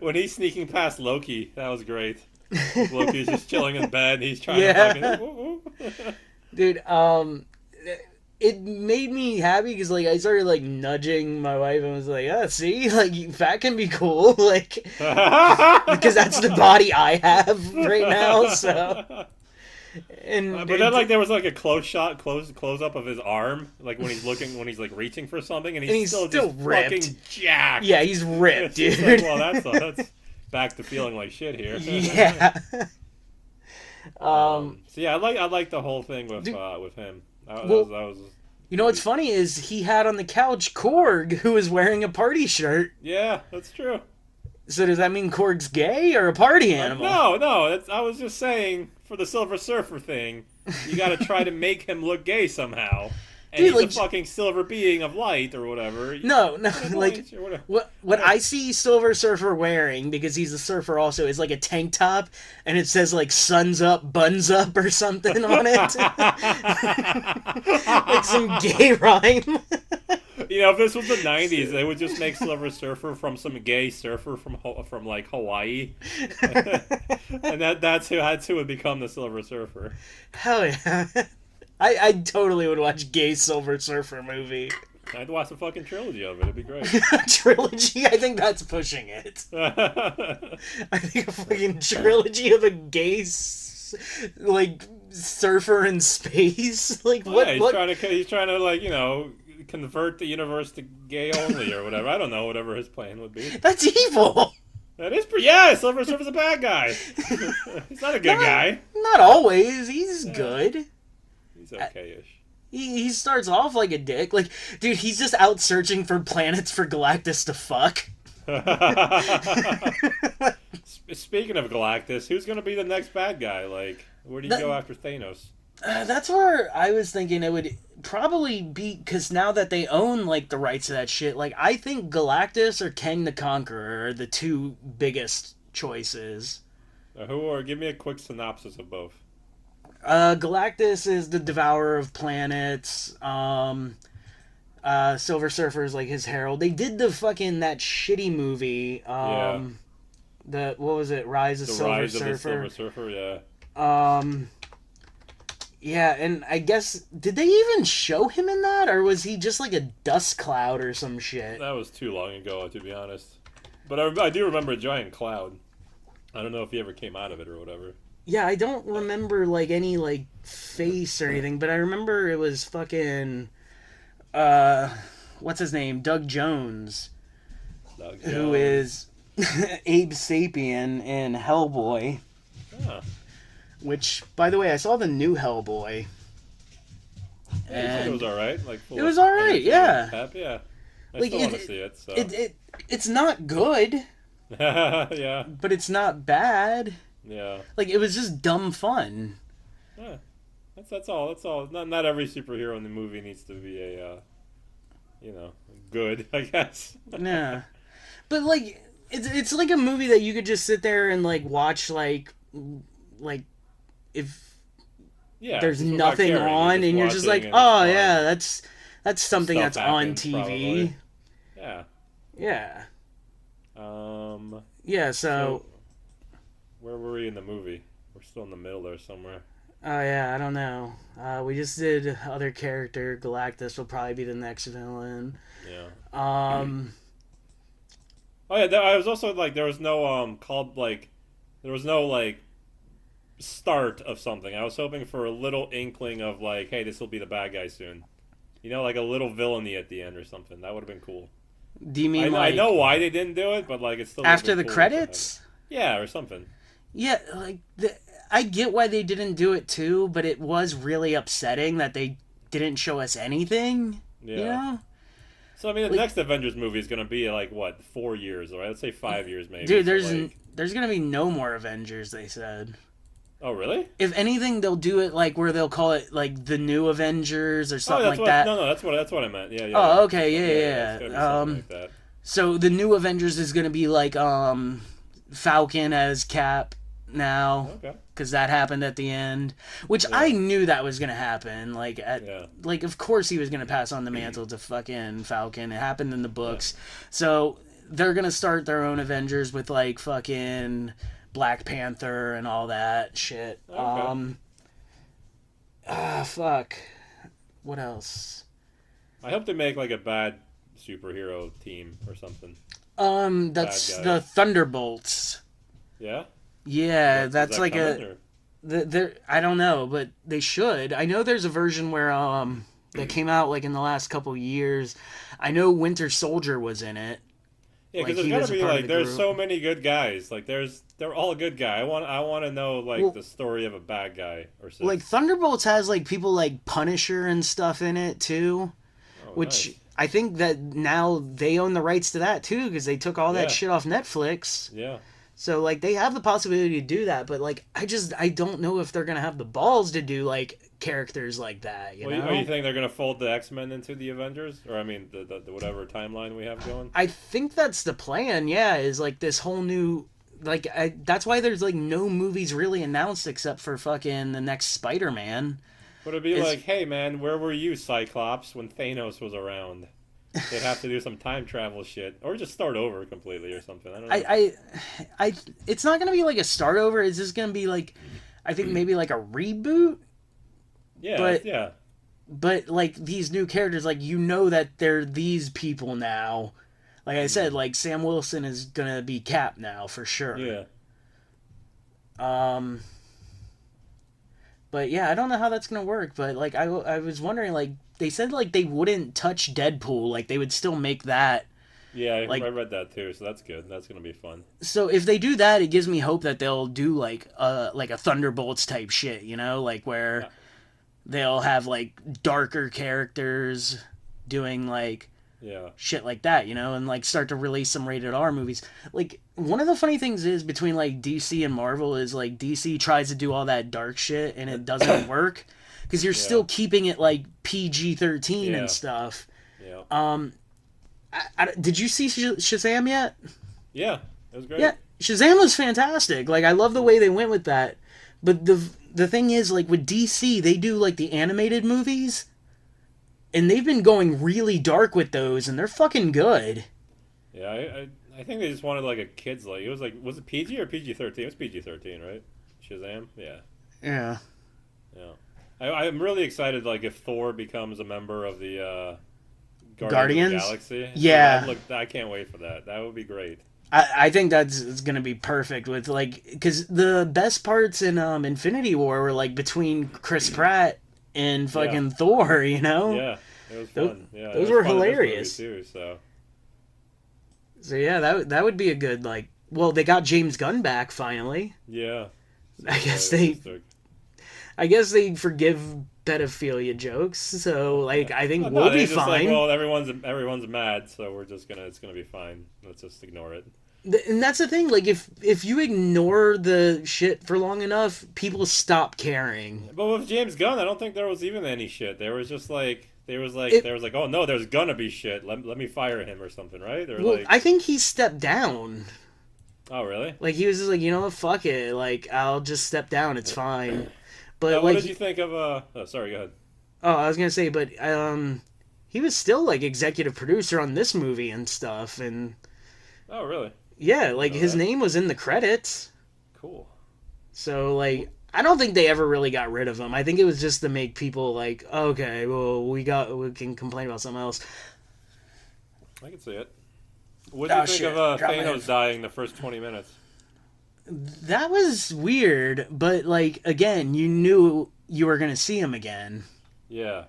When he's sneaking past Loki, that was great. Loki's just chilling in bed and he's trying to fucking... Dude, it made me happy because, like, I started, like, nudging my wife and was like, see, like, fat can be cool, like, because that's the body I have right now, so. But then, like, there was, like, a close up of his arm, like, when he's like, reaching for something, and he's still just ripped. Fucking jacked. Yeah, he's ripped, dude. Like, well, that's back to feeling like shit here. Yeah. So yeah, I like the whole thing with him. That was you know what's funny is he had on the couch Korg, who was wearing a party shirt. Yeah, that's true. So does that mean Korg's gay or a party animal? No. I was just saying, for the Silver Surfer thing, you got to try to make him look gay somehow. And dude, he's a fucking silver being of light or whatever. No, like, what I see Silver Surfer wearing, because he's a surfer also, is like a tank top, and it says like "Suns Up, Buns Up" or something on it. Like some gay rhyme. You know, if this was the 90s, they would just make Silver Surfer from some gay surfer from like Hawaii. And that's who would become the Silver Surfer. Hell yeah. I totally would watch gay Silver Surfer movie. I'd watch a fucking trilogy of it. It'd be great. Trilogy? I think that's pushing it. I think a fucking trilogy of a gay, like, surfer in space. Like, oh, what? Yeah, he's trying to like, you know, convert the universe to gay only or whatever. I don't know, whatever his plan would be. That's evil. That is Silver Surfer's a bad guy. He's not a good guy. Not always. He's good. He's okay-ish. He starts off like a dick. Like, dude, he's just out searching for planets for Galactus to fuck. Speaking of Galactus, who's going to be the next bad guy? Like, where do you go after Thanos? That's where I was thinking it would probably be, because now that they own, like, the rights to that shit, like, I think Galactus or Kang the Conqueror are the two biggest choices. Give me a quick synopsis of both. Galactus is the devourer of planets. Silver Surfer is like his herald. They did that shitty movie. What was it? Rise of Silver Surfer. Silver Surfer, yeah. Yeah, and I guess did they even show him in that, or was he just like a dust cloud or some shit? That was too long ago, to be honest. But I do remember a giant cloud. I don't know if he ever came out of it or whatever. Yeah, I don't remember like any like face or anything, but I remember it was fucking uh what's his name? Doug Jones, Doug who Jones. is Abe Sapien in Hellboy, Ah. which by the way, I saw the new Hellboy Yeah, he said it was and alright. Like, full it of was all right, energy and yeah. pep. Yeah. I Like still want to see it, so. it's not good, Yeah. but it's not bad. Yeah. Like it was just dumb fun. Yeah. That's all. That's all. Not every superhero in the movie needs to be a, you know, good, I guess. Yeah. But like it's like a movie that you could just sit there and like watch like if Yeah, there's just without nothing caring. on and you're just watching like, and it's "Oh fun. yeah, that's Some something stuff that's on happens, TV." probably. Yeah. Yeah. Um. Yeah, So, so where were we in the movie? We're still in the middle there somewhere. oh yeah, I don't know. We just did other character. Galactus will probably be the next villain. Yeah. Um, Oh yeah. I was also like, there was no called like, there was no like start of something. I was hoping for a little inkling of like, hey, this will be the bad guy soon. You know, like a little villainy at the end or something. That would have been cool. do you mean I like know why they didn't do it, but like it still would have after been the cool to have it. credits? Yeah, or something. Yeah, I get why they didn't do it too, but it was really upsetting that they didn't show us anything. You Yeah. know, So I mean, the like, next Avengers movie is gonna be like what, 4 years, or let's say 5 years maybe. dude, So like, there's gonna be no more Avengers. They said. oh really? If anything, they'll do it like where they'll call it like the new Avengers or Oh, something that's like what. that. No, that's what I meant. Yeah, yeah, yeah. Oh, okay, It's yeah, gotta be yeah. something like that. So the new Avengers is gonna be like Falcon as Cap now, Okay. because that happened at the end, which Yeah. I knew that was gonna happen. Yeah. Like of course he was gonna pass on the mantle to fucking Falcon. It happened in the Yeah. books, so they're gonna start their own Avengers with like fucking Black Panther and all that shit. Okay. Fuck. What else? I hope they make like a bad superhero team or something. That's Bad the guys. Thunderbolts. Yeah. Yeah, Is that's that like coming, a or? I don't know, but they should. I know there's a version where that came out like in the last couple years. I know Winter Soldier was in it. Yeah, Like, because he there's was gotta a be part of like, the there's group. so many good guys. Like they're all good guy. I want to know like Well, the story of a bad guy or something. like Thunderbolts has like people like Punisher and stuff in it too, Oh, which nice. I think that now they own the rights to that too because they took all that Yeah. shit off Netflix. Yeah. So like they have the possibility to do that, but like I don't know if they're gonna have the balls to do like characters like that. You Well, know? you think they're gonna fold the X-Men into the Avengers, or I mean the whatever timeline we have going? I think that's the plan. Yeah, is like this whole new that's why there's like no movies really announced except for fucking the next Spider-Man. Would it be Is like, hey man, where were you, Cyclops, when Thanos was around? They'd have to do some time travel shit, or just start over completely or something. I don't know. I it's not gonna be like a start over. It's just gonna be like I think maybe like a reboot. Yeah, but- yeah, But like these new characters, like you know that they're these people now. Like I said, like Sam Wilson is gonna be Cap now for sure. yeah. Um, but yeah, I don't know how that's gonna work. But like I was wondering, like they said like they wouldn't touch Deadpool, like they would still make that. Yeah, Like- I read that too, so that's good. That's gonna be fun. So if they do that, it gives me hope that they'll do like a Thunderbolts type shit, you know, like where Yeah. they'll have like darker characters doing like Yeah, shit like that, you know, and like start to release some rated R movies. Like one of the funny things is between like DC and Marvel is like DC tries to do all that dark shit and it doesn't work because you're still keeping it like PG-13 Yeah. and stuff. yeah, Did you see Shazam yet? yeah. It was great. Yeah, Shazam was fantastic. Like I love the way they went with that. But the thing is, like with DC, they do like the animated movies, and they've been going really dark with those, and they're fucking good. Yeah, I think they just wanted like a kids was it PG or PG-13? It was PG-13, right? Shazam. Yeah, Yeah. yeah. I'm really excited. Like if Thor becomes a member of the Guardians of the Guardians? Galaxy. Yeah. I can't wait for that. That would be great. I think that's it's gonna be perfect with like because the best parts in Infinity War were like between Chris Pratt and Yeah, fucking Thor, you know? yeah, it was Those, fun. Yeah, it those was were fun in this movie hilarious. too. So So yeah, that would be a good like. Well, they got James Gunn back finally. yeah, so I guess it they just took. I guess they forgive pedophilia jokes. So like I think No, we'll they be just like, fine. well, everyone's mad, so it's gonna be fine. Let's just ignore it. And that's the thing. Like if you ignore the shit for long enough, people stop caring. But with James Gunn, I don't think there was even any shit. There was just like It, there was like, oh no, there's gonna be shit. Let me fire him or something, right? They're well, like, I think he stepped down. oh really? Like he was just like, you know what, fuck it. Like I'll just step down. It's fine. But What like, did you think of? Oh, sorry, go ahead. oh, I was gonna say, but he was still like executive producer on this movie and stuff, and Oh really? yeah, like Know his that. name was in the credits. Cool. So like, I don't think they ever really got rid of him. I think it was just to make people like, okay, well, we can complain about something else. I can see it. What do you Oh think shit! of Drop my Thanos head. dying the first 20 minutes? That was weird, but like again, you knew you were gonna see him again. Yeah.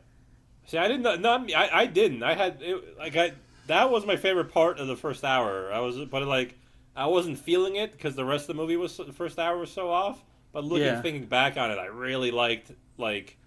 See, I didn't. Not I didn't. I had it, like I. That was my favorite part of the first hour. But like, I wasn't feeling it because the rest of the movie the first hour was so off. But Yeah. thinking back on it, I really liked like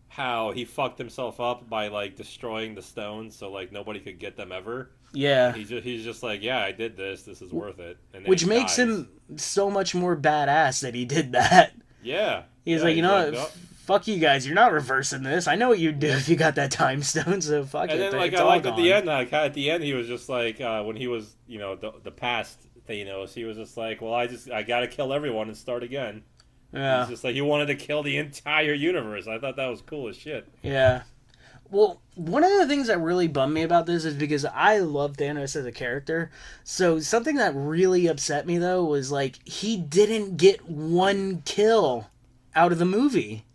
how he fucked himself up by like destroying the stones, so like nobody could get them ever. Yeah. He's just like, yeah, I did this. This is worth it. And then Which he makes dies. him so much more badass that he did that. Yeah. He's Yeah. like, you He's know like, what? no. Fuck you guys. You're not reversing this. I know what you'd do Yeah. if you got that time stone. So fuck And it. then, like, It's I all liked gone. at the end, he was just like, when he was, the past Thanos, he was just like, well, I gotta kill everyone and start again. Yeah. He's just like, he wanted to kill the entire universe. I thought that was cool as shit. Yeah. Well, one of the things that really bummed me about this is because I love Thanos as a character. So something that really upset me though was like he didn't get one kill out of the movie.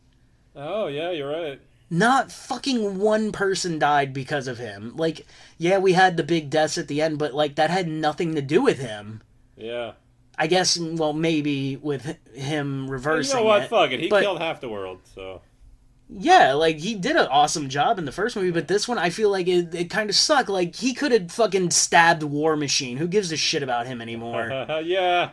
Oh, yeah, you're right. Not fucking one person died because of him. Like, yeah, we had the big deaths at the end, but like that had nothing to do with him. Yeah. I guess, well, maybe with him And reversing you know what? it. Fuck it. He but killed half the world, so. yeah, like he did an awesome job in the first movie, but this one I feel like it kind of sucked. Like he could have fucking stabbed War Machine. Who gives a shit about him anymore? Yeah.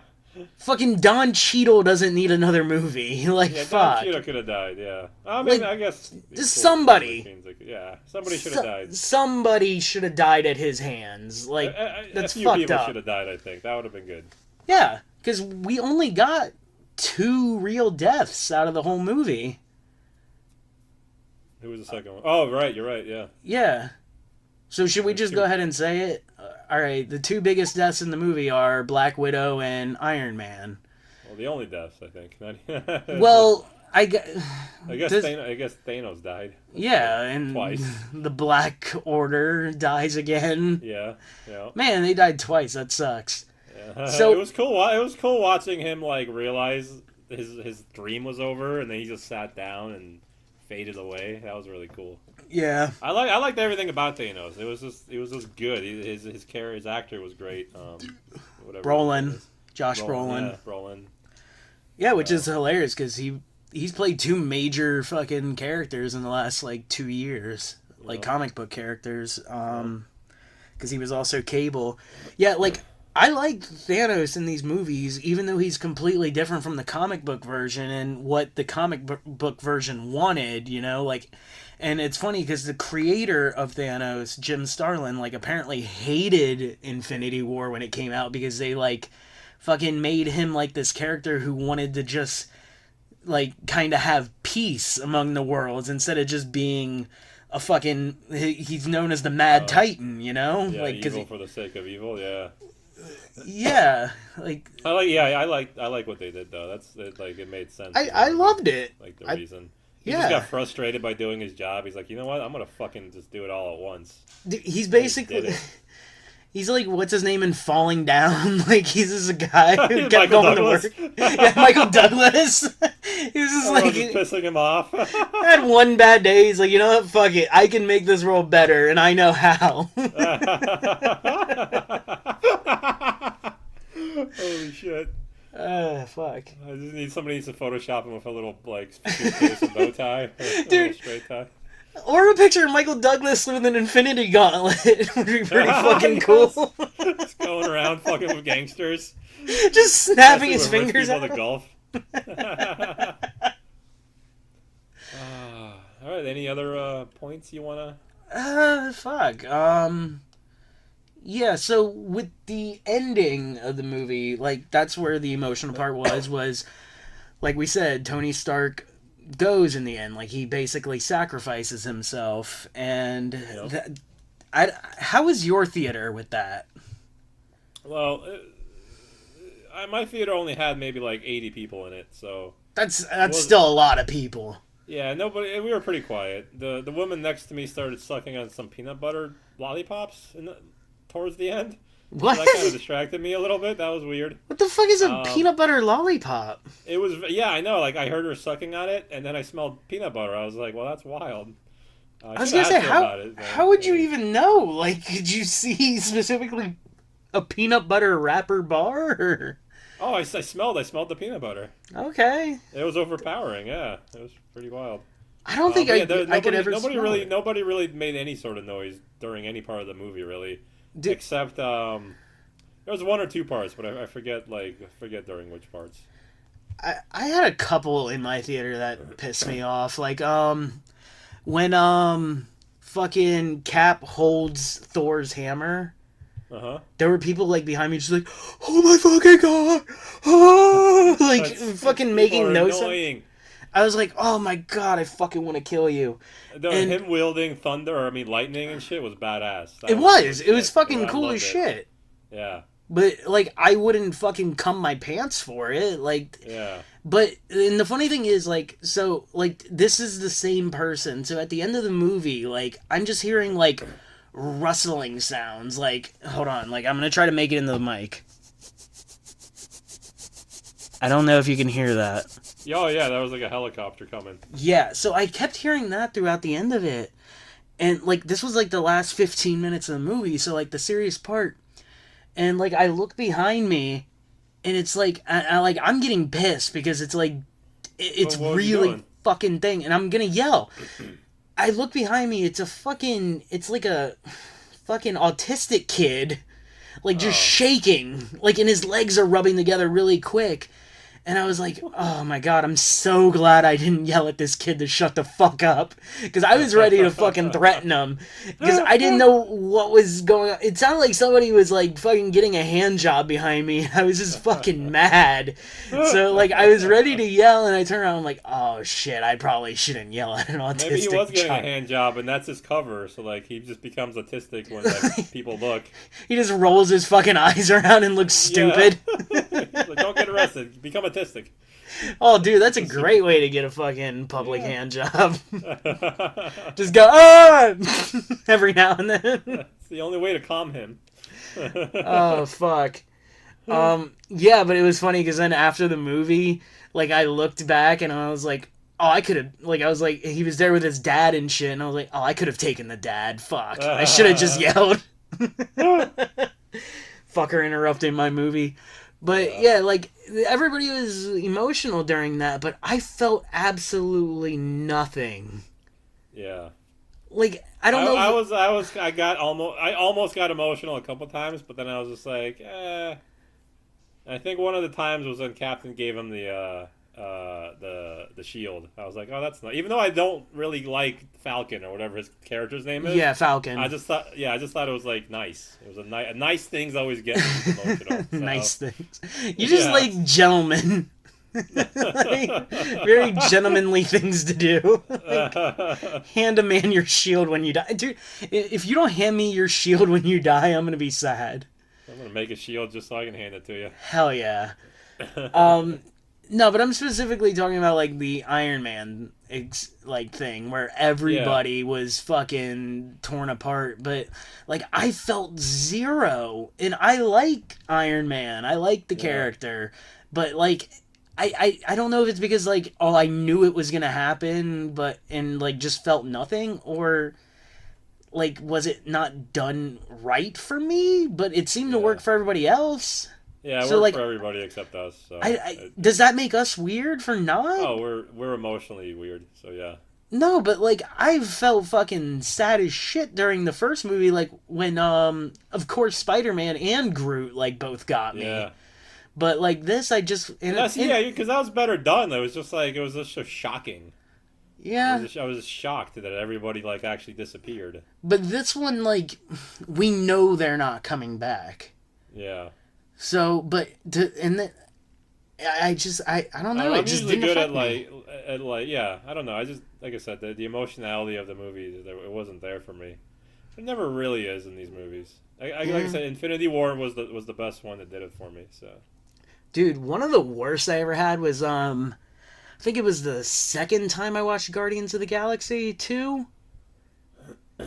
Fucking Don Cheadle doesn't need another movie. Like Yeah, Don fuck. Cheadle could have died, yeah. I mean, Like, I guess. just somebody. Yeah, somebody should have died. Somebody should have died at his hands. Like that's a few fucked people up. should have died, I think. That would have been good. Yeah, because we only got 2 real deaths out of the whole movie. Who was the second one? Oh, right, you're right, yeah. Yeah. So should we just go ahead and say it? All right, the 2 biggest deaths in the movie are Black Widow and Iron Man. Well, the only deaths, I think. Well, I guess Thanos died. yeah, and Twice. the Black Order dies again. Yeah, yeah. Man, they died twice. That sucks. Yeah. So- it was cool. It was cool watching him like realize his dream was over, and then he just sat down and faded away. That was really cool. Yeah. I liked everything about Thanos. It was just good. His actor was great. Whatever. Brolin. Josh Brolin. Yeah, Brolin. Yeah, which is hilarious because he's played 2 major fucking characters in the last like 2 years, like comic book characters. Because he was also Cable. Yeah, like I like Thanos in these movies, even though he's completely different from the comic book version and what the comic book version wanted. You know, like. And it's funny because the creator of Thanos, Jim Starlin, like apparently hated Infinity War when it came out because they like fucking made him like this character who wanted to just like kind of have peace among the worlds instead of just being a fucking he's known as the Mad Titan, you know? Yeah, like evil for the sake of evil. Yeah. yeah, like I like what they did though. It made sense. I loved it. Like the I- reason. He yeah. just got frustrated by doing his job. He's like, you know what? I'm gonna fucking just do it all at once. He's did basically it. He's like, what's his name in Falling Down? Like, he's just a guy who kept Michael going Douglas. to work. Yeah, Michael Douglas. He was just Everyone's like, just pissing him off. had one bad day. He's like, you know what? Fuck it. I can make this role better, and I know how. Holy shit. Fuck. I just need somebody needs to Photoshop him with a little like suitcase and bow tie, or a Dude. little straight tie. Or a picture of Michael Douglas with an infinity gauntlet would be pretty fucking cool. Just going around fucking with gangsters, Just snapping his Messing with rich fingers people out. to golf. All right. Any other points you wanna? Fuck. Yeah, so with the ending of the movie, like, that's where the emotional part was, like we said, Tony Stark goes in the end. Like, he basically sacrifices himself, and Yep. how was your theater with that? Well, my theater only had maybe like 80 people in it, so That's Well, still a lot of people. yeah, nobody. We were pretty quiet. The woman next to me started sucking on some peanut butter lollipops towards the end. What? So that kind of distracted me a little bit. That was weird. What the fuck is a Um, peanut butter lollipop? It was, yeah, I know. Like I heard her sucking on it, and then I smelled peanut butter. I was like, well, that's wild. I was should've gonna say, asked her about it, but- how would you even know? Like, could you see specifically a peanut butter wrapper bar? Or... Oh, I smelled the peanut butter. Okay. It was overpowering. Yeah, it was pretty wild. I don't think But I could ever nobody smell really it. nobody really made any sort of noise during any part of the movie really, except there was one or two parts, but I forget during which parts. I had a couple in my theater that pissed me off. Like, when, fucking Cap holds Thor's hammer, there were people, like, behind me just like, oh my fucking god! Ah! Like, fucking making no sense. I was like, oh my god, I fucking want to kill you. And Him wielding thunder, or I mean lightning and shit was badass. It was fucking cool as shit. Yeah. But, like, I wouldn't fucking cum my pants for it. Like, Yeah. but, and the funny thing is, like, so, like, this is the same person. So at the end of the movie, like, I'm just hearing, like, rustling sounds. Like, hold on, like, I'm gonna try to make it into the mic. I don't know if you can hear that. Oh, yeah, that was like a helicopter coming. Yeah, so I kept hearing that throughout the end of it. And, like, this was, like, the last 15 minutes of the movie, so, like, the serious part. And, like, I look behind me, and it's, like, I'm getting pissed, because it's, like, it's What was he really doing? fucking thing, and I'm gonna yell. I look behind me, it's like a fucking autistic kid, like, just shaking, like, and his legs are rubbing together really quick. And I was like, oh my god, I'm so glad I didn't yell at this kid to shut the fuck up. Because I was ready to fucking threaten him. Because I didn't know what was going on. It sounded like somebody was like fucking getting a hand job behind me. I was just fucking mad. So like I was ready to yell and I turned around and I'm like, oh shit, I probably shouldn't yell at an autistic Maybe he was getting child. a hand job, and that's his cover. So like he just becomes autistic when like people look. He just rolls his fucking eyes around and looks stupid. Like, don't get arrested. Become autistic. Oh, dude, that's a great way to get a fucking public hand job. Just go, ah! Every now and then. It's the only way to calm him. Oh, fuck. Yeah, but it was funny because then after the movie, like, I looked back and I was like, oh, I could have, like, I was like, he was there with his dad and shit, and I was like, oh, I could have taken the dad. Fuck. I should have just yelled. Fucker interrupting my movie. But yeah, like everybody was emotional during that, but I felt absolutely nothing. Yeah. Like I don't know. I almost got emotional a couple times, but then I was just like, eh. I think one of the times was when Captain gave him the shield. I was like, oh, that's not. Even though I don't really like Falcon or whatever his character's name is. Yeah, Falcon. I just thought it was like nice. It was a nice things always get me emotional. So. Nice things. You just like gentlemen. Like, very gentlemanly things to do. Like, hand a man your shield when you die, dude. If you don't hand me your shield when you die, I'm gonna be sad. I'm gonna make a shield just so I can hand it to you. Hell yeah. No, but I'm specifically talking about like the Iron Man like thing where everybody was fucking torn apart, but like I felt zero, and I like Iron Man, I like the character, but like I don't know if it's because like I knew it was gonna happen, but and like just felt nothing, or like was it not done right for me? But it seemed to work for everybody else. Yeah, it So, worked like, for everybody except us. So does that make us weird for not? Oh, we're emotionally weird. So yeah. No, but like I felt fucking sad as shit during the first movie, like when of course Spider-Man and Groot like both got me. Yeah. But like this, I just Because that was better done. It was just so shocking. Yeah. I was shocked that everybody like actually disappeared. But this one, like, we know they're not coming back. Yeah. So, but I don't know. I'm it just usually didn't good affect at yeah. I don't know. I just like I said, the emotionality of the movie, it wasn't there for me. It never really is in these movies. Like I said, Infinity War was the best one that did it for me. So. Dude, one of the worst I ever had was I think it was the second time I watched Guardians of the Galaxy 2.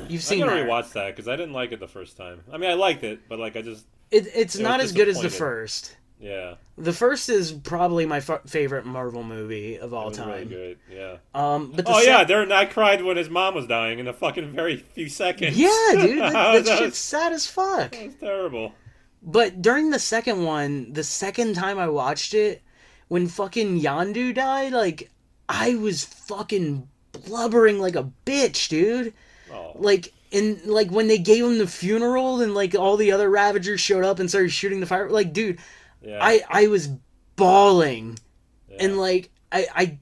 You've seen that? I gotta rewatch that because I didn't like it the first time. I mean, I liked it, but like I just it's not as good as the first. Yeah. The first is probably my favorite Marvel movie of all time. Really good, yeah. But I cried when his mom was dying in a fucking very few seconds. Yeah, dude, that shit's sad as fuck. That was terrible. But during the second one, the second time I watched it, when fucking Yondu died, like, I was fucking blubbering like a bitch, dude. Oh. Like, like, when they gave him the funeral and, like, all the other Ravagers showed up and started shooting the fire, like, dude, yeah. I was bawling. Yeah. And, like, I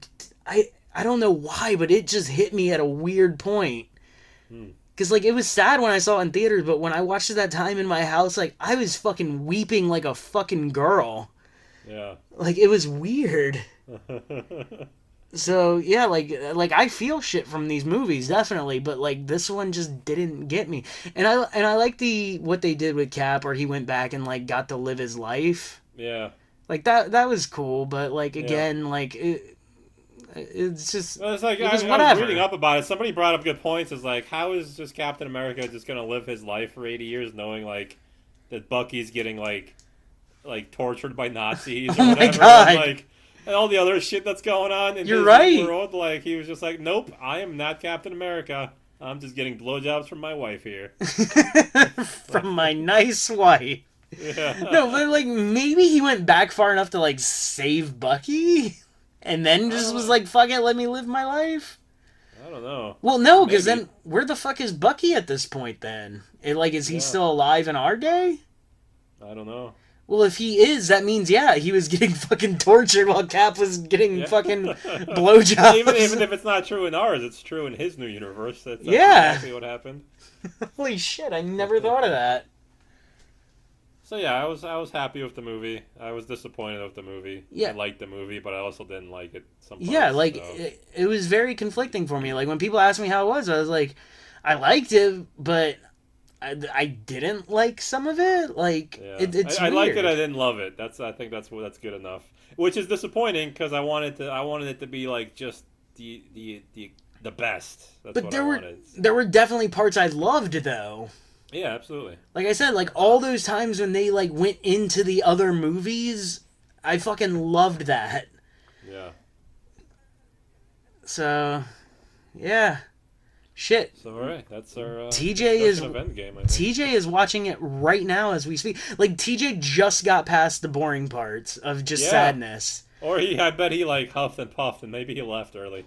don't know why, but it just hit me at a weird point. Because, like, it was sad when I saw it in theaters, but when I watched it that time in my house, like, I was fucking weeping like a fucking girl. Yeah. Like, it was weird. So, yeah, like I feel shit from these movies, definitely, but, like, this one just didn't get me. And I like what they did with Cap, where he went back and, like, got to live his life. Yeah. Like, that was cool, but, like, again, like, it's just... Well, it's like, I was reading up about it. Somebody brought up good points. It's like, how is just Captain America just going to live his life for 80 years knowing, like, that Bucky's getting, like tortured by Nazis or whatever? My God. And all the other shit that's going on in You're his right. world. Like, he was just like, nope, I am not Captain America. I'm just getting blowjobs from my wife here. From my nice wife. Yeah. No, but, like, maybe he went back far enough to, like, save Bucky? And then just was like, fuck it, let me live my life? I don't know. Well, no, because then, where the fuck is Bucky at this point, then? Is he still alive in our day? I don't know. Well, if he is, that means, yeah, he was getting fucking tortured while Cap was getting fucking blowjobs. Well, even if it's not true in ours, it's true in his new universe. That's exactly what happened. Holy shit, I never thought of that. So yeah, I was happy with the movie. I was disappointed with the movie. Yeah. I liked the movie, but I also didn't like it. Yeah, like, so. It was very conflicting for me. Like, when people asked me how it was, I was like, I liked it, but I didn't like some of it. Like, it's I weird. liked it, I didn't love it. I think that's good enough. Which is disappointing, because I wanted it to be, like, just the best. That's but what there were definitely parts I loved, though. Yeah, absolutely. Like I said, like, all those times when they, like, went into the other movies, I fucking loved that. Yeah. So, yeah. Shit. So, alright, that's our TJ of Endgame, TJ is watching it right now as we speak. Like, TJ just got past the boring parts of just sadness. Or I bet he, like, huffed and puffed, and maybe he left early.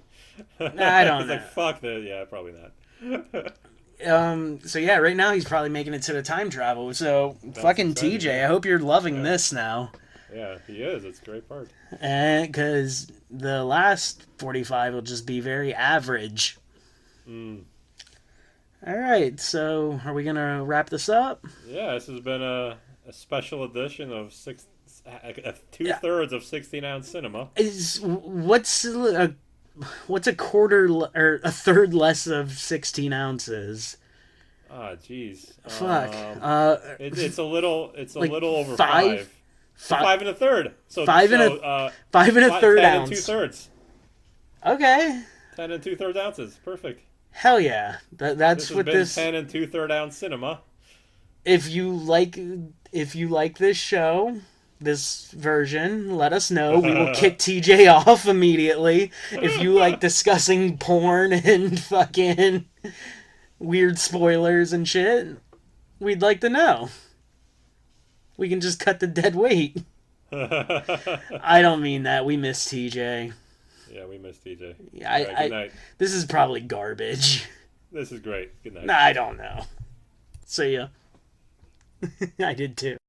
I don't know. Like, fuck that. Yeah, probably not. So yeah, right now he's probably making it to the time travel. So that's fucking exciting. TJ, I hope you're loving this now. Yeah, he is. It's a great part. Because the last 45 will just be very average. Alright, so are we going to wrap this up? Yeah, this has been a special edition of 2/3 of 16-ounce cinema. What's a quarter or a third less of 16 ounces? Ah, jeez. Fuck. It's a little over 5. 5 and a third. So 5 and a third 10 ounce. and 2/3. Okay. 10 and 2/3 ounces. Perfect. Hell yeah. This That's has what been this. 10 and 2/3 ounce cinema. If you like this show, this version, let us know. We will kick TJ off immediately. If you like discussing porn and fucking weird spoilers and shit, we'd like to know. We can just cut the dead weight. I don't mean that. We miss TJ. Yeah, we miss TJ. Yeah, All right, good night. This is probably garbage. This is great. Good night. I don't know. See ya. I did too.